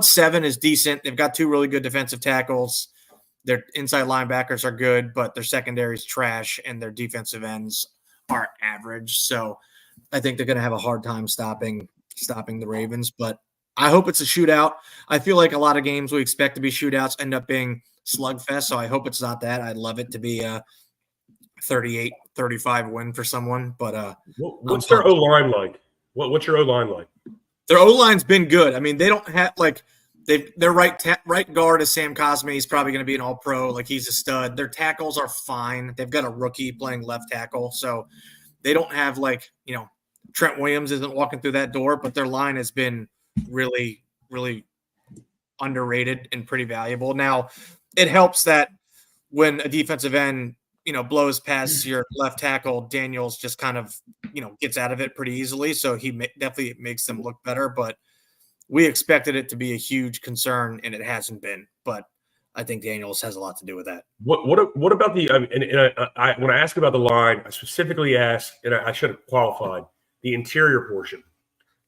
7 is decent. They've got 2 really good defensive tackles. Their inside linebackers are good, but their secondary is trash, and their defensive ends are average. So I think they're going to have a hard time stopping the Ravens. But I hope it's a shootout. I feel like a lot of games we expect to be shootouts end up being slugfest, so I hope it's not that. I'd love it to be a 38-35 win for someone. But what's their O-line like? What's your O-line like? Their O-line's been good. I mean, they don't have like their right guard is Sam Cosme. He's probably going to be an all-pro. Like, he's a stud. Their tackles are fine. They've got a rookie playing left tackle, so they don't have like, you know, Trent Williams isn't walking through that door, but their line has been really, really underrated and pretty valuable. Now, it helps that when a defensive end, you know, blows past your left tackle, Daniels just kind of, you know, gets out of it pretty easily. So he definitely makes them look better. But we expected it to be a huge concern, and it hasn't been. But I think Daniels has a lot to do with that. What about the? When I ask about the line, I specifically ask, and I should have qualified the interior portion.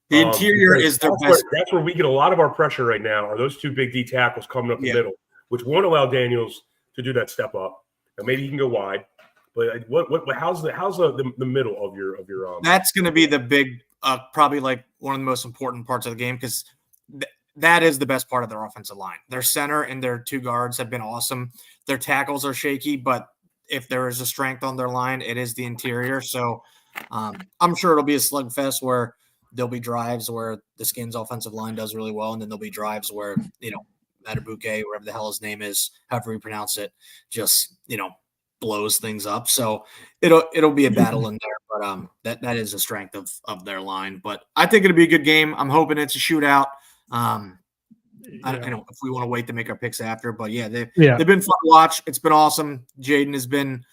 The interior is their best. That's where we get a lot of our pressure right now. Are those 2 big D tackles coming up the middle, which won't allow Daniels to do that step up. And maybe he can go wide, but how's the middle of your That's going to be the big, probably like one of the most important parts of the game, because that is the best part of their offensive line. Their center and their 2 guards have been awesome. Their tackles are shaky, but if there is a strength on their line, it is the interior. So I'm sure it'll be a slugfest where there'll be drives where the Skins offensive line does really well, and then there'll be drives where, you know, Matabuke, whatever the hell his name is, however you pronounce it, just, you know, blows things up. So it'll be a battle in there, but that is a strength of their line. But I think it'll be a good game. I'm hoping it's a shootout. I don't know if we want to wait to make our picks after, but they've been fun to watch. It's been awesome. Jaden has been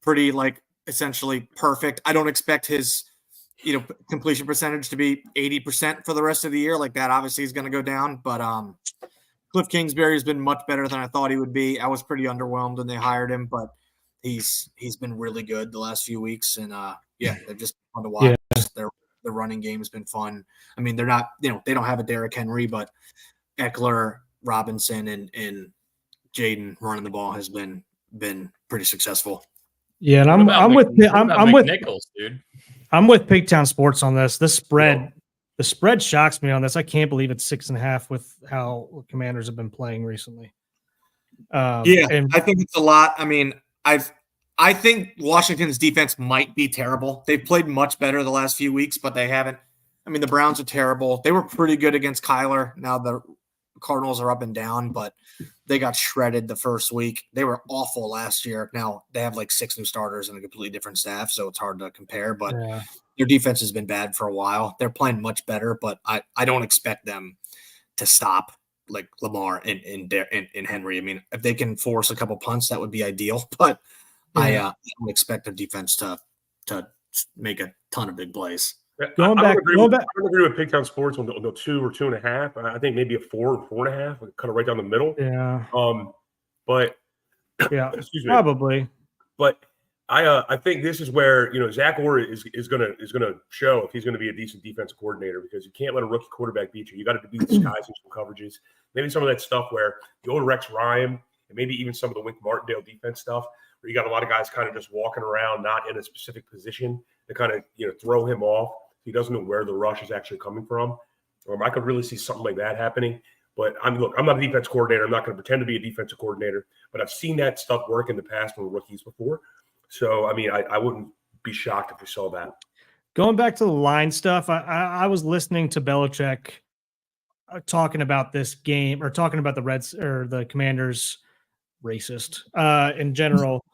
pretty, like, essentially perfect. I don't expect his, you know, completion percentage to be 80% for the rest of the year. Like, that obviously is going to go down, but Cliff Kingsbury has been much better than I thought he would be. I was pretty underwhelmed when they hired him, but he's been really good the last few weeks. And they're just fun to watch. Yeah. Their running game has been fun. I mean, they're not, you know, they don't have a Derrick Henry, but Eckler, Robinson, and Jaden running the ball has been pretty successful. Yeah, and I'm with Nichols, dude. I'm with Pigtown Sports on this. The spread shocks me on this. I can't believe it's 6.5 with how Commanders have been playing recently. And I think it's a lot. I mean, I think Washington's defense might be terrible. They've played much better the last few weeks, but they haven't. I mean, the Browns are terrible. They were pretty good against Kyler. Now the Cardinals are up and down, but they got shredded the first week. They were awful last year. Now they have like 6 new starters and a completely different staff, so it's hard to compare. But their defense has been bad for a while. They're playing much better, but I don't expect them to stop like Lamar and Henry. I mean, if they can force a couple punts, that would be ideal. But I don't expect their defense to make a ton of big plays. I don't agree with Pigtown Sports on the 2 or 2.5. I think maybe a 4 or 4.5, kind of right down the middle. Yeah. But excuse me. Probably. But I think this is where, you know, Zach Orr is gonna show if he's gonna be a decent defensive coordinator, because you can't let a rookie quarterback beat you. You got to be disguising some coverages. Maybe some of that stuff where the old Rex Ryan and maybe even some of the Wink Martindale defense stuff, where you got a lot of guys kind of just walking around, not in a specific position, to kind of, you know, throw him off. He doesn't know where the rush is actually coming from. I could really see something like that happening. But I'm not a defense coordinator. I'm not going to pretend to be a defensive coordinator. But I've seen that stuff work in the past with rookies before. So, I mean, I wouldn't be shocked if we saw that. Going back to the line stuff, I was listening to Belichick talking about this game, or talking about the Reds or the Commanders racist in general.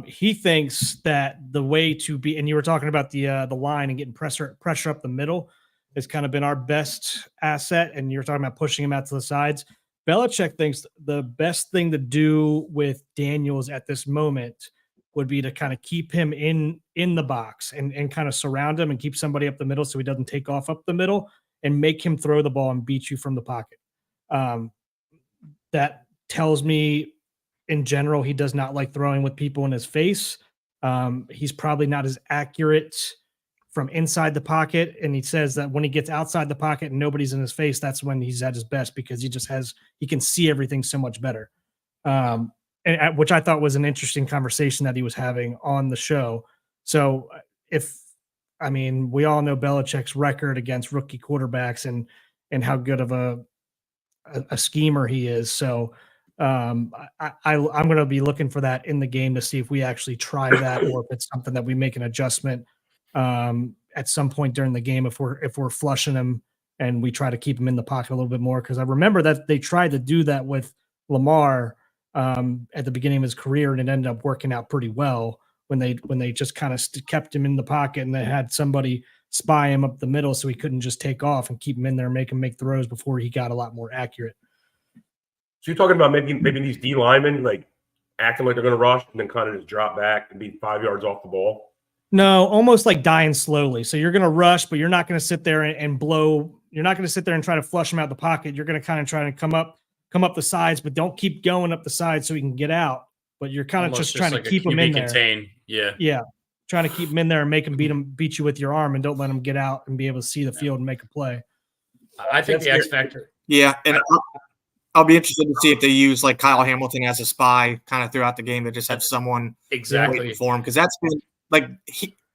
He thinks that the way to be, and you were talking about the line and getting pressure up the middle, has kind of been our best asset. And you're talking about pushing him out to the sides. Belichick thinks the best thing to do with Daniels at this moment would be to kind of keep him in the box and kind of surround him and keep somebody up the middle so he doesn't take off up the middle and make him throw the ball and beat you from the pocket. That tells me in general he does not like throwing with people in his face. He's probably not as accurate from inside the pocket, and he says that when he gets outside the pocket and nobody's in his face, that's when he's at his best because he can see everything so much better. Which I thought was an interesting conversation that he was having on the show. So we all know Belichick's record against rookie quarterbacks and how good of a schemer he is. So I'm going to be looking for that in the game to see if we actually try that or if it's something that we make an adjustment at some point during the game if we're flushing him and we try to keep him in the pocket a little bit more. Because I remember that they tried to do that with Lamar at the beginning of his career, and it ended up working out pretty well when they just kind of kept him in the pocket and they had somebody spy him up the middle so he couldn't just take off and keep him in there and make him make throws before he got a lot more accurate. So you're talking about maybe these D linemen like acting like they're going to rush and then kind of just drop back and be 5 yards off the ball? No, almost like dying slowly. So you're going to rush, but you're not going to sit there and blow. You're not going to sit there and try to flush him out the pocket. You're going to kind of try to come up the sides, but don't keep going up the sides so he can get out. But you're kind of just trying to keep him in there. Contain. Yeah. Yeah. Trying to keep him in there and make him beat you with your arm and don't let him get out and be able to see the field and make a play. I think the X factor. Yeah. And I'll be interested to see if they use like Kyle Hamilton as a spy kind of throughout the game to just have someone exactly for him. Cause that's been like,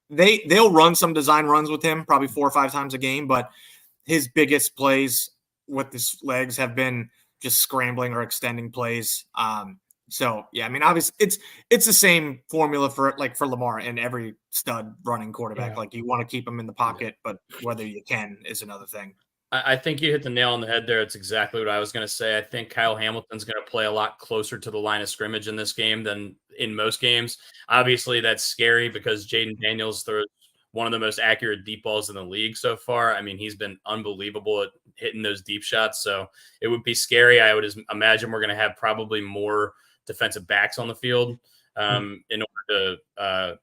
they'll run some design runs with him probably 4 or 5 times a game, but his biggest plays with his legs have been just scrambling or extending plays. So yeah, I mean, obviously it's the same formula for Lamar and every stud running quarterback. Yeah. Like you want to keep him in the pocket, but whether you can is another thing. I think you hit the nail on the head there. It's exactly what I was going to say. I think Kyle Hamilton's going to play a lot closer to the line of scrimmage in this game than in most games. Obviously, that's scary because Jaden Daniels throws one of the most accurate deep balls in the league so far. I mean, he's been unbelievable at hitting those deep shots. So it would be scary. I would imagine we're going to have probably more defensive backs on the field in order to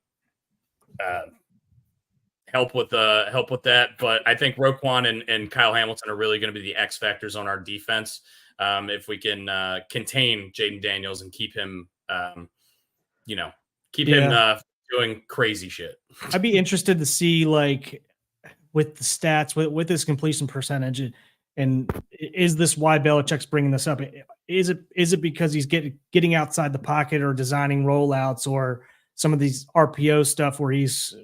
help with that. But I think Roquan and Kyle Hamilton are really going to be the X factors on our defense. If we can contain Jaden Daniels and keep him, him doing crazy shit. I'd be interested to see like with the stats with his completion percentage. And is this why Belichick's bringing this up? Is it because he's getting outside the pocket or designing rollouts or some of these RPO stuff where he's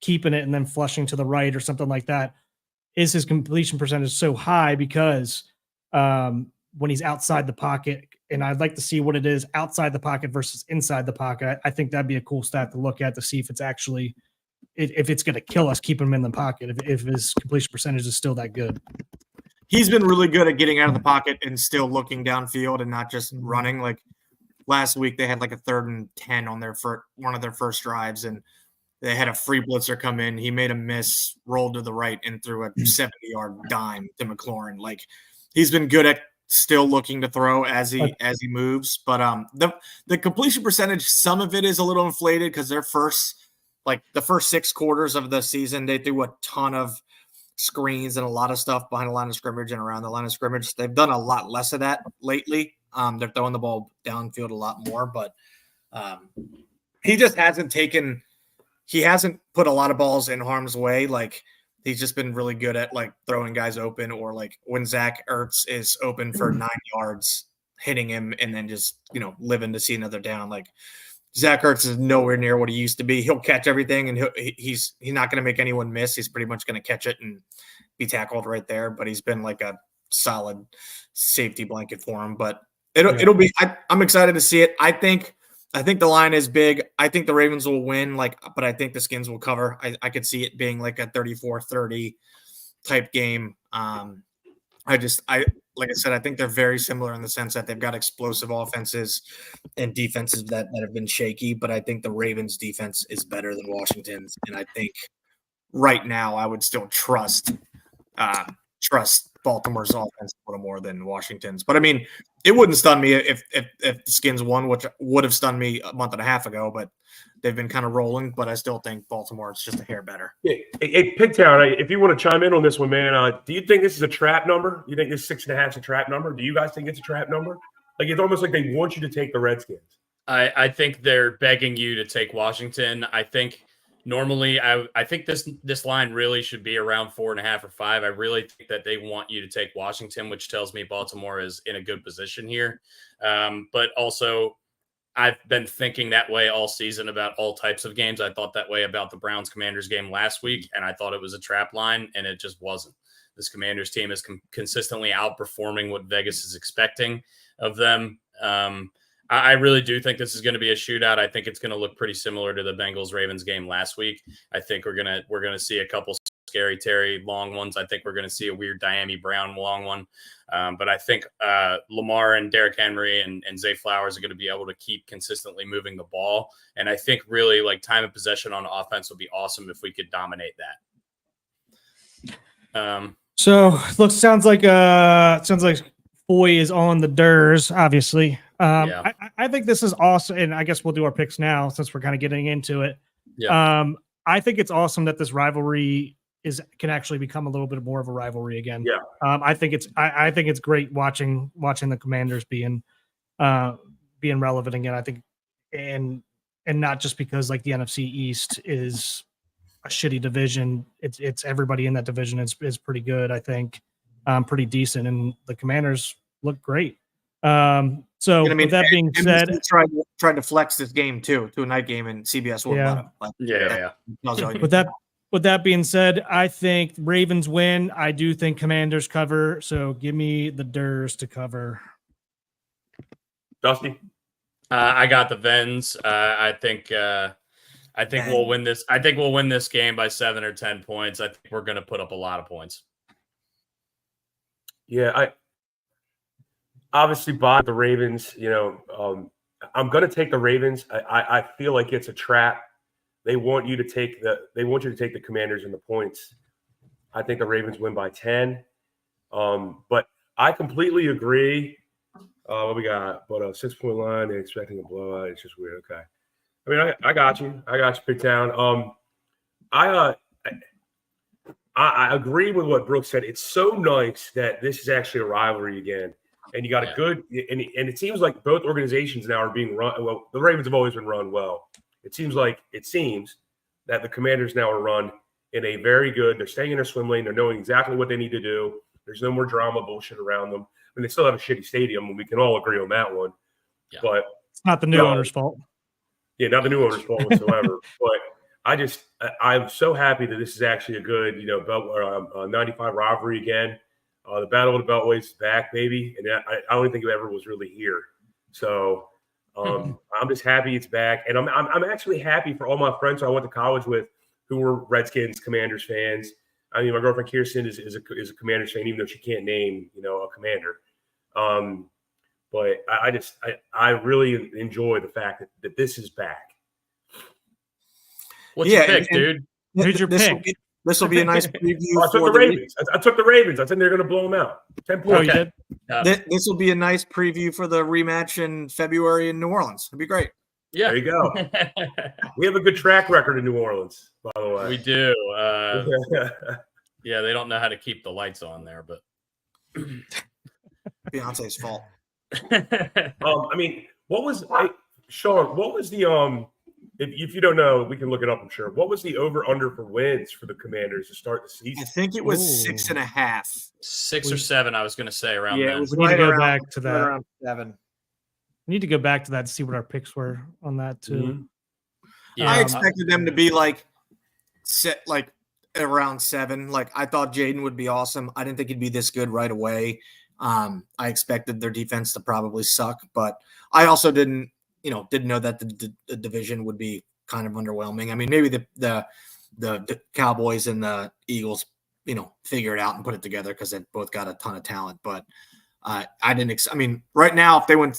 keeping it and then flushing to the right or something like that? Is his completion percentage so high because when he's outside the pocket, and I'd like to see what it is outside the pocket versus inside the pocket. I think that'd be a cool stat to look at to see if it's actually, if it's going to kill us, keep him in the pocket, if his completion percentage is still that good. He's been really good at getting out of the pocket and still looking downfield and not just running. Like last week, they had like a 3rd and 10 on one of their first drives, and they had a free blitzer come in. He made a miss, rolled to the right, and threw a 70-yard dime to McLaurin. Like he's been good at still looking to throw as he moves. But the completion percentage, some of it is a little inflated because the first 6 quarters of the season, they threw a ton of screens and a lot of stuff behind the line of scrimmage and around the line of scrimmage. They've done a lot less of that lately. They're throwing the ball downfield a lot more, but he just hasn't put a lot of balls in harm's way. Like he's just been really good at like throwing guys open, or like when Zach Ertz is open for 9 yards, hitting him and then just, living to see another down. Like Zach Ertz is nowhere near what he used to be. He'll catch everything and he's not going to make anyone miss. He's pretty much going to catch it and be tackled right there. But he's been like a solid safety blanket for him. But it'll be. I'm excited to see it. I think the line is big. I think the Ravens will win. But I think the Skins will cover. I could see it being like a 34-30 type game. I like I said, I think they're very similar in the sense that they've got explosive offenses and defenses that have been shaky. But I think the Ravens' defense is better than Washington's, and I think right now I would still trust Baltimore's offense a little more than Washington's. But I mean, it wouldn't stun me if the Skins won, which would have stunned me a month and a half ago. But they've been kind of rolling. But I still think Baltimore is just a hair better. Hey, Pigtown, if you want to chime in on this one, man, do you think this is a trap number? You think this 6.5 is a trap number? Do you guys think it's a trap number? Like, it's almost like they want you to take the Redskins. I think they're begging you to take Washington. I think normally I think this line really should be around 4.5 or 5. I really think that they want you to take Washington, which tells me Baltimore is in a good position here. But also, I've been thinking that way all season about all types of games. I thought that way about the Browns-Commanders game last week, and I thought it was a trap line, and it just wasn't. This Commanders team is consistently outperforming what Vegas is expecting of them. I really do think this is going to be a shootout. I think it's going to look pretty similar to the Bengals-Ravens game last week. I think we're gonna see a couple scary Terry long ones. I think we're going to see a weird Diami Brown long one. But I think Lamar and Derrick Henry and Zay Flowers are going to be able to keep consistently moving the ball. And I think really like time of possession on offense would be awesome if we could dominate that. So sounds like Foy is on the Durs, obviously. I think this is awesome, and I guess we'll do our picks now since we're kind of getting into it. Yeah. I think it's awesome that this rivalry can actually become a little bit more of a rivalry again. Yeah. I think it's great watching the Commanders being relevant again. I think, and not just because like the NFC East is a shitty division. It's everybody in that division is pretty good. I think, pretty decent, and the Commanders look great. So with that being said, tried to flex this game to a night game, and CBS won't let them. With that being said, I think Ravens win. I do think Commanders cover. So give me the Durs to cover. Dusty, I got the Vens. I think we'll win this. I think we'll win this game by 7 or 10 points. I think we're going to put up a lot of points. Yeah, I obviously bought the Ravens. I'm going to take the Ravens. I feel like it's a trap. They want you to take the Commanders and the points. I think the Ravens win by 10. But I completely agree. What we got? But a 6-point line, they're expecting a blowout. It's just weird. Okay. I mean, I got you. Big Town. I agree with what Brooks said. It's so nice that this is actually a rivalry again. And you got a good – and it seems like both organizations now are being run – well, the Ravens have always been run well. It seems that the Commanders now are run in a very good – they're staying in their swim lane. They're knowing exactly what they need to do. There's no more drama bullshit around them. I mean, they still have a shitty stadium, and we can all agree on that one. Yeah. But it's not the new owner's fault. Yeah, not the new owner's fault whatsoever. But I'm so happy that this is actually a good, belt 95 rivalry again. The Battle of the Beltways is back, baby, and I don't think it ever was really here. So I'm just happy it's back, and I'm actually happy for all my friends who I went to college with who were Redskins, Commanders fans. I mean, my girlfriend Kirsten is a Commanders fan, even though she can't name a Commander. But I really enjoy the fact that this is back. What's your pick, dude? Who's your pick? This will be a nice preview. I took the Ravens. I took the Ravens. I think they're going to blow them out. 10 points. Okay. This will be a nice preview for the rematch in February in New Orleans. It'd be great. Yeah. There you go. We have a good track record in New Orleans, by the way. We do. Yeah, they don't know how to keep the lights on there, but Beyonce's fault. I mean, Sean, what was the if you don't know, we can look it up, I'm sure. What was the over-under for wins for the Commanders to start the season? I think it was 6.5. 6 or 7, I was going to say around yeah, then. it was We need to go back to right that. around 7. We need to go back to that to see what our picks were on that too. Mm-hmm. Yeah, I expected them to be set around 7. I thought Jaden would be awesome. I didn't think he'd be this good right away. I expected their defense to probably suck, but I also didn't know that the division would be kind of underwhelming. I mean, maybe the Cowboys and the Eagles, figure it out and put it together because they both got a ton of talent. But I didn't. I mean, right now, if they went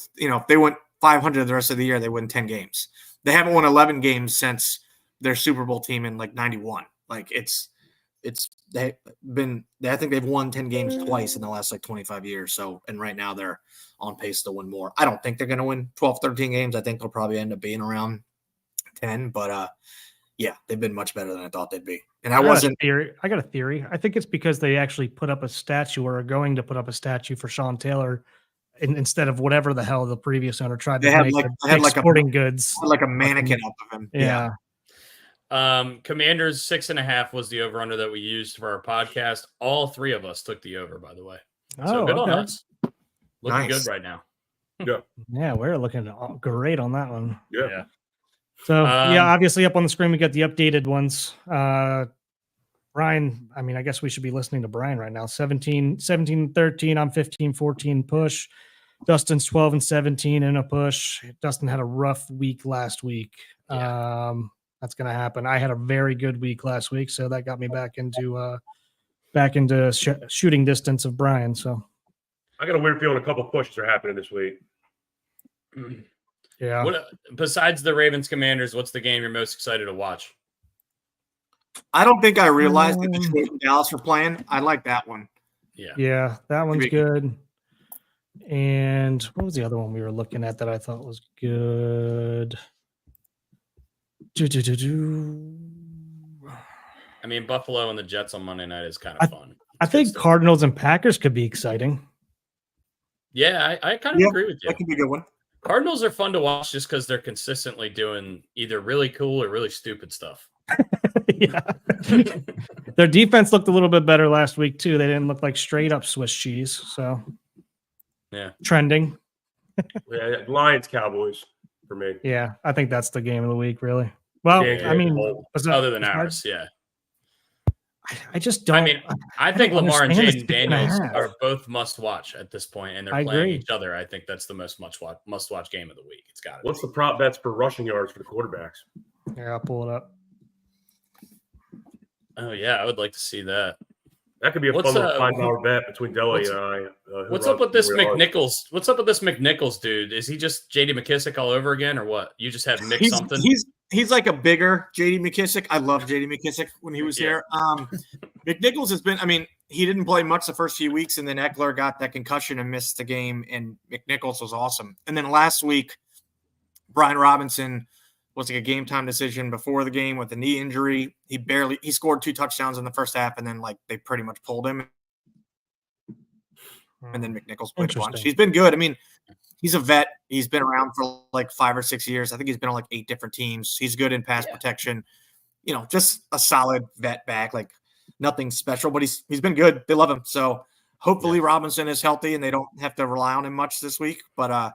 500 the rest of the year, they win 10 games. They haven't won 11 games since their Super Bowl team in like '91. Like I think they've won 10 games twice in the last like 25 years. So, and right now they're on pace to win more. I don't think they're going to win 12, 13 games. I think they'll probably end up being around 10, but yeah, they've been much better than I thought they'd be. And I got a theory. I think it's because they actually put up a statue or are going to put up a statue for Sean Taylor instead of whatever the hell the previous owner tried to make sporting goods. Like a mannequin up of him. Yeah. Commanders 6.5 was the over under that we used for our podcast. All three of us took the over, by the way. So good on us. Looking good right now. Yeah, we're looking great on that one. Yeah. So obviously up on the screen we got the updated ones. Brian, I mean, I guess we should be listening to Brian right now. 17-13, I'm 15-14 push. Dustin's 12-17 in a push. Dustin had a rough week last week. Yeah. That's going to happen. I had a very good week last week, so that got me back into shooting distance of Brian. So I got a weird feeling a couple pushes are happening this week. Yeah. Besides the Ravens Commanders, what's the game you're most excited to watch? I don't think I realized that Detroit and Dallas were playing. I like that one. Yeah, that one's good. And what was the other one we were looking at that I thought was good? I mean, Buffalo and the Jets on Monday night is kind of fun. I think Cardinals and Packers could be exciting. Yeah, I kind of agree with you. That could be a good one. Cardinals are fun to watch just because they're consistently doing either really cool or really stupid stuff. Yeah. Their defense looked a little bit better last week, too. They didn't look like straight up Swiss cheese. So, yeah. Trending. Lions, Cowboys for me. Yeah, I think that's the game of the week, really. Well, I mean, other than ours, yeah. I just don't. I mean, I think Lamar and Jaden Daniels are both must watch at this point, and they're playing each other. I think that's the most must watch game of the week. It's got it. What's the prop bets for rushing yards for the quarterbacks? Yeah, I'll pull it up. Oh yeah, I would like to see that. That could be a fun little $5 bet between Deli and I. What's up with this McNichols? What's up with this McNichols dude? Is he just J.D. McKissick all over again, or what? You just have Mick something? He's like a bigger J.D. McKissick. I love J.D. McKissick when he was here. McNichols has been. I mean, he didn't play much the first few weeks, and then Eckler got that concussion and missed the game. And McNichols was awesome. And then last week, Brian Robinson was like a game time decision before the game with a knee injury. He scored 2 touchdowns in the first half, and then like they pretty much pulled him. And then McNichols played a bunch. He's been good. I mean, he's a vet. He's been around for like 5 or 6 years. I think he's been on like 8 different teams. He's good in pass protection. You know, just a solid vet back. Like nothing special, but he's been good. They love him. So hopefully Robinson is healthy and they don't have to rely on him much this week. But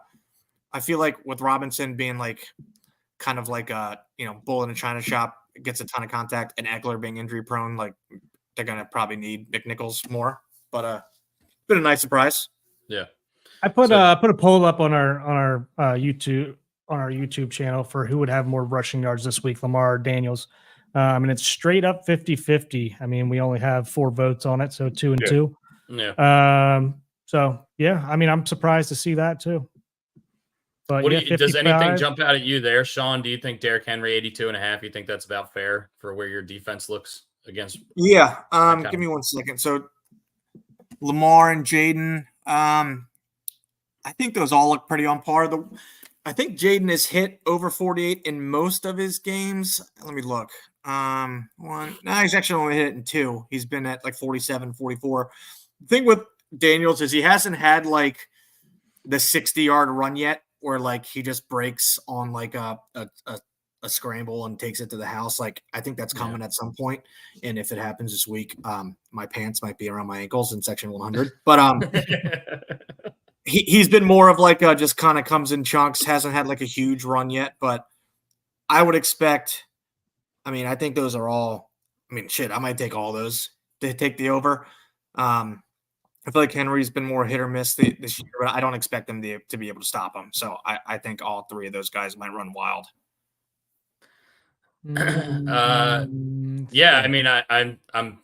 I feel like with Robinson being like kind of like a bull in a china shop, gets a ton of contact, and Eckler being injury prone, like they're gonna probably need McNichols more. But been a nice surprise. Yeah. I put a poll up on our YouTube channel for who would have more rushing yards this week, Lamar or Daniels. And it's straight up 50-50. I mean, we only have 4 votes on it, so 2 and 2. Yeah. So yeah, I mean, I'm surprised to see that too. But does anything jump out at you there, Sean? Do you think Derrick Henry 82.5? You think that's about fair for where your defense looks against? Yeah. Give me 1 second. So Lamar and Jaden, I think those all look pretty on par. I think Jaden has hit over 48 in most of his games. Let me look. He's actually only hit it in 2. He's been at like 47, 44. The thing with Daniels is he hasn't had like the 60-yard run yet, where like he just breaks on like a scramble and takes it to the house. Like I think that's coming at some point. And if it happens this week, my pants might be around my ankles in section 100. But he's been more of like just kind of comes in chunks, hasn't had like a huge run yet. But I would expect, I mean, I think those are all, I mean, shit, I might take all those to take the over. I feel like Henry's been more hit or miss this year, but I don't expect them to be able to stop him. So I think all 3 of those guys might run wild. Yeah, I mean, I'm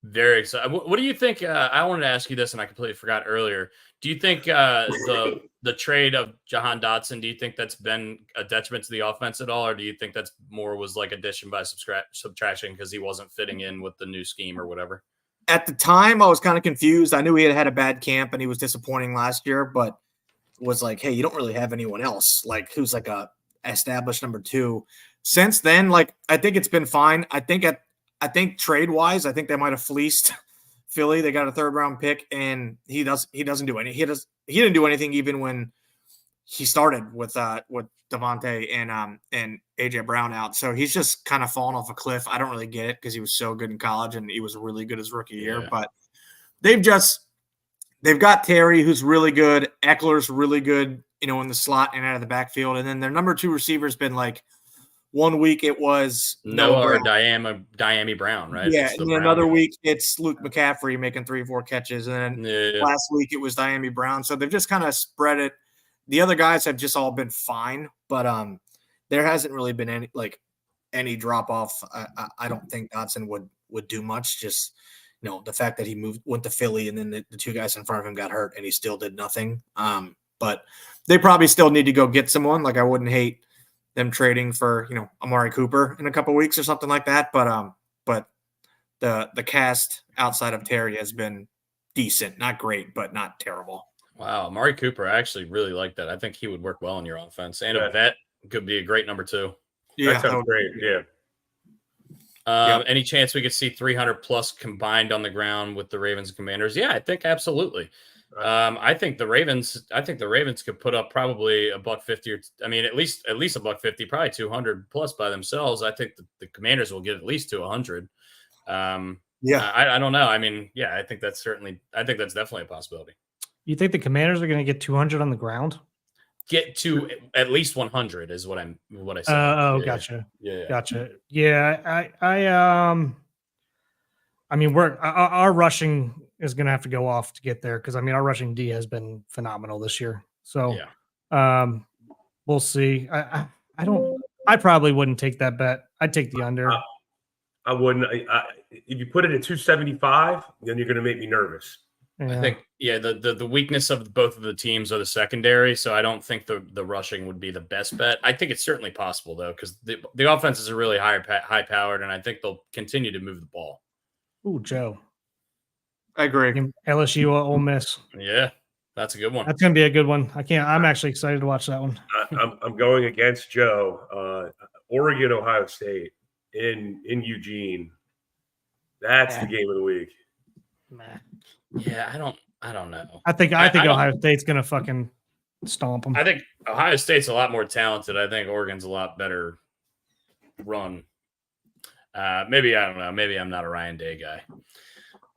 Very excited. What do you think? I wanted to ask you this, and I completely forgot earlier. Do you think the trade of Jahan Dotson? Do you think that's been a detriment to the offense at all, or do you think that's more was like addition by subtraction because he wasn't fitting in with the new scheme or whatever? At the time, I was kind of confused. I knew he had a bad camp and he was disappointing last year, but was like, hey, you don't really have anyone else like who's like a established number 2. Since then, like I think it's been fine. I think trade wise, I think they might have fleeced Philly. They got a 3rd round pick, and he doesn't do any. He didn't do anything even when he started with Devontae and AJ Brown out. So he's just kind of fallen off a cliff. I don't really get it because he was so good in college and he was really good his rookie year. But they've got Terry, who's really good. Eckler's really good, in the slot and out of the backfield. And then their number 2 receiver's been like, 1 week it was Noah or Diami Brown, right? Yeah, and then another week it's Luke McCaffrey making 3 or 4 catches, and then last week it was Diami Brown. So they've just kind of spread it. The other guys have just all been fine, but there hasn't really been any drop off. I don't think Dotson would do much. Just the fact that he went to Philly, and then the 2 guys in front of him got hurt, and he still did nothing. But they probably still need to go get someone. Like I wouldn't hate them trading for, Amari Cooper in a couple weeks or something like that. But the cast outside of Terry has been decent, not great, but not terrible. Wow. Amari Cooper, I actually really like that. I think he would work well in your offense, and a vet could be a great number 2. Yeah. That sounds great. Yeah. Any chance we could see 300 plus combined on the ground with the Ravens and Commanders? Yeah, I think absolutely. I think the Ravens could put up probably $150 at least $150, probably 200 plus by themselves. I think the Commanders will get at least to 100. I don't know. I think that's definitely a possibility. You think the Commanders are going to get 200 on the ground? Get to at least 100 is what I said. Gotcha. Yeah. Gotcha. Yeah. Our rushing is going to have to go off to get there because our rushing D has been phenomenal this year. So, we'll see. I probably wouldn't take that bet. I'd take the under. I wouldn't. If you put it at 275, then you're going to make me nervous. Yeah. I think, the weakness of both of the teams are the secondary, so I don't think the rushing would be the best bet. I think it's certainly possible, though, because the offenses are really high-powered, and I think they'll continue to move the ball. Ooh, Joe. I agree. LSU or Ole Miss. Yeah, that's a good one. That's going to be a good one. I'm actually excited to watch that one. I'm going against Joe. Oregon, Ohio State in Eugene. That's the game of the week. Yeah, I don't know. I think Ohio State's going to fucking stomp them. I think Ohio State's a lot more talented. I think Oregon's a lot better run. Maybe I don't know. Maybe I'm not a Ryan Day guy.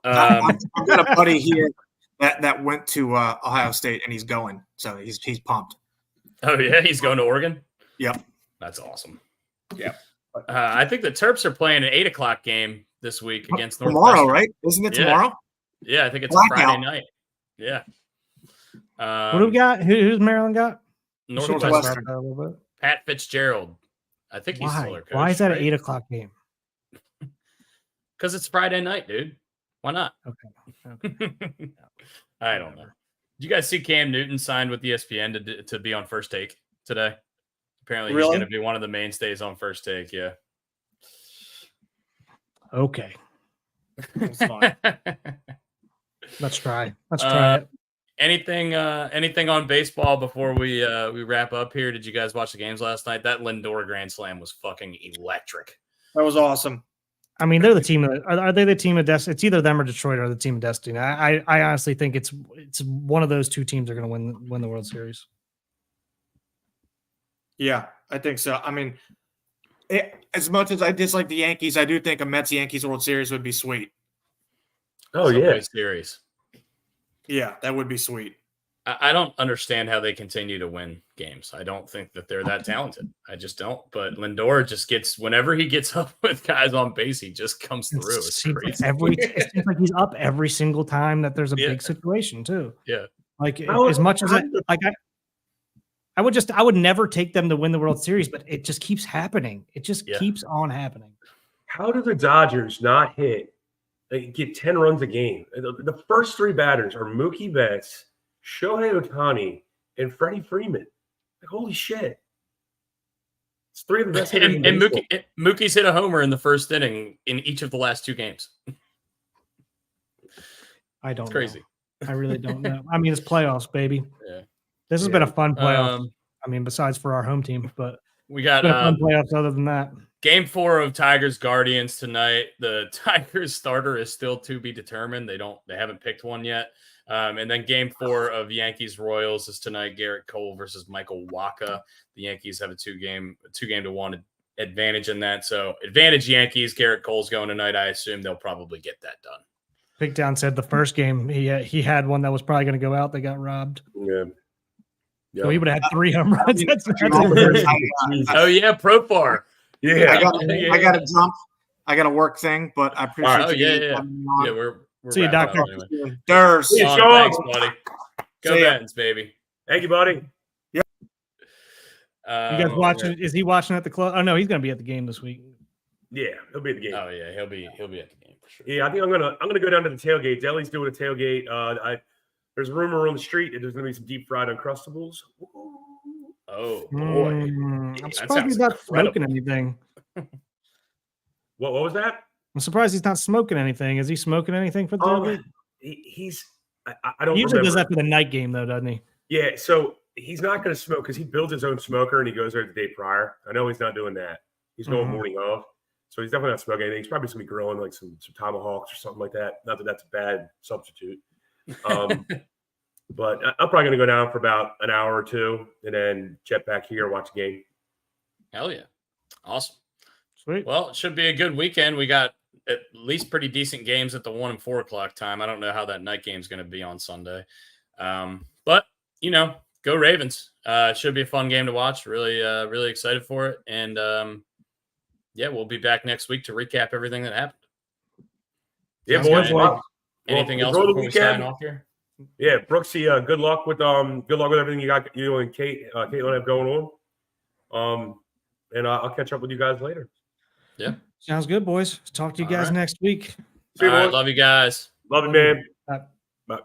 I've got a buddy here that went to Ohio State, and he's going, so he's pumped. Oh yeah, he's going to Oregon. Yep, that's awesome. Yeah, I think the Terps are playing an 8:00 game this week against tomorrow, right? Isn't it tomorrow? Yeah, I think it's Friday night. Yeah. What do we got? Who's Maryland got? Northwestern. Pat Fitzgerald. I think he's still their coach. Why is that an 8:00 game? Because it's Friday night, dude. Why not? Okay. I don't know. Did you guys see Cam Newton signed with ESPN to be on First Take today? Apparently, he's going to be one of the mainstays on First Take. Yeah. Okay. That's fine. Let's try it. Anything on baseball before we wrap up here? Did you guys watch the games last night? That Lindor Grand Slam was fucking electric. That was awesome. They're the team. Are they the team of destiny? It's either them or Detroit are the team of destiny. I honestly think it's one of those 2 teams are going to win the World Series. Yeah, I think so. As much as I dislike the Yankees, I do think a Mets-Yankees World Series would be sweet. Oh, yeah. Series. Yeah, that would be sweet. I don't understand how they continue to win games. I don't think that they're that talented. I just don't. But Lindor just gets, whenever he gets up with guys on base, he just comes through. It's crazy. It seems like he's up every single time that there's a big situation too. Yeah. As much as I would never take them to win the World Series, but it just keeps happening. It just keeps on happening. How do the Dodgers not hit they get 10 runs a game. The first three batters are Mookie Betts, Shohei Ohtani, and Freddie Freeman. Like, holy shit. It's three of the best hitters in And baseball. Mookie's hit a homer in the first inning in each of the last 2 games. I don't It's crazy. know. I really don't know. I mean, it's playoffs, baby. Yeah. This has been a fun playoff. I mean, besides for our home team, but We it's got been a fun playoffs other than that. Game 4 of Tigers Guardians tonight. The Tigers starter is still to be determined. They haven't picked one yet. And then Game 4 of Yankees Royals is tonight. Garrett Cole versus Michael Wacha. The Yankees have a 2-game to 1 advantage in that. So advantage Yankees. Garrett Cole's going tonight. I assume they'll probably get that done. Pickdown said the first game he had one that was probably going to go out. They got robbed. Yeah. So he would have had 3 home runs. That's Oh yeah, Profar. Yeah. I got to jump. I got a work thing, but I appreciate Oh you. yeah. Yeah, we're See you, wrapping Doctor. up anyway. Durs. See you, Oh, Sean. thanks, buddy. Go See ya. Bens, baby. Thank you, buddy. You guys watching? Is he watching at the club? Oh no, he's going to be at the game this week. Yeah, he'll be at the game. Oh yeah, he'll be at the game for sure. Yeah, I think I'm gonna go down to the tailgate. Deli's doing a tailgate. There's a rumor on the street that there's gonna be some deep fried Uncrustables. Ooh. Oh boy. I'm That surprised sounds he's not incredible. smoking anything. What was that? I'm surprised he's not smoking anything. Is he smoking anything for the tailgate? I don't He usually remember. does that for the night game, though, doesn't he? Yeah, so he's not going to smoke because he builds his own smoker and he goes there the day prior. I know he's not doing that. He's going morning of, so he's definitely not smoking anything. He's probably just going to be grilling like some tomahawks or something like that. Not that that's a bad substitute. But I'm probably going to go down for about an hour or 2 and then jet back here, watch the game. Hell yeah. Awesome. Sweet. Well, it should be a good weekend. We got at least pretty decent games at the 1 and 4 o'clock time. I don't know how that night game is going to be on Sunday. But, go Ravens. It should be a fun game to watch. Really excited for it. And, we'll be back next week to recap everything that happened. Yeah, Sounds boys. good. Anything else enjoy the before we sign weekend. off here? Yeah, Brooksy, good luck with everything you got, you and Caitlin have going on. And I'll catch up with you guys later. Yeah. Sounds good, boys. Talk to you All guys right. next week. See you, All right, boys. love you guys. Love you, man. Bye. Bye.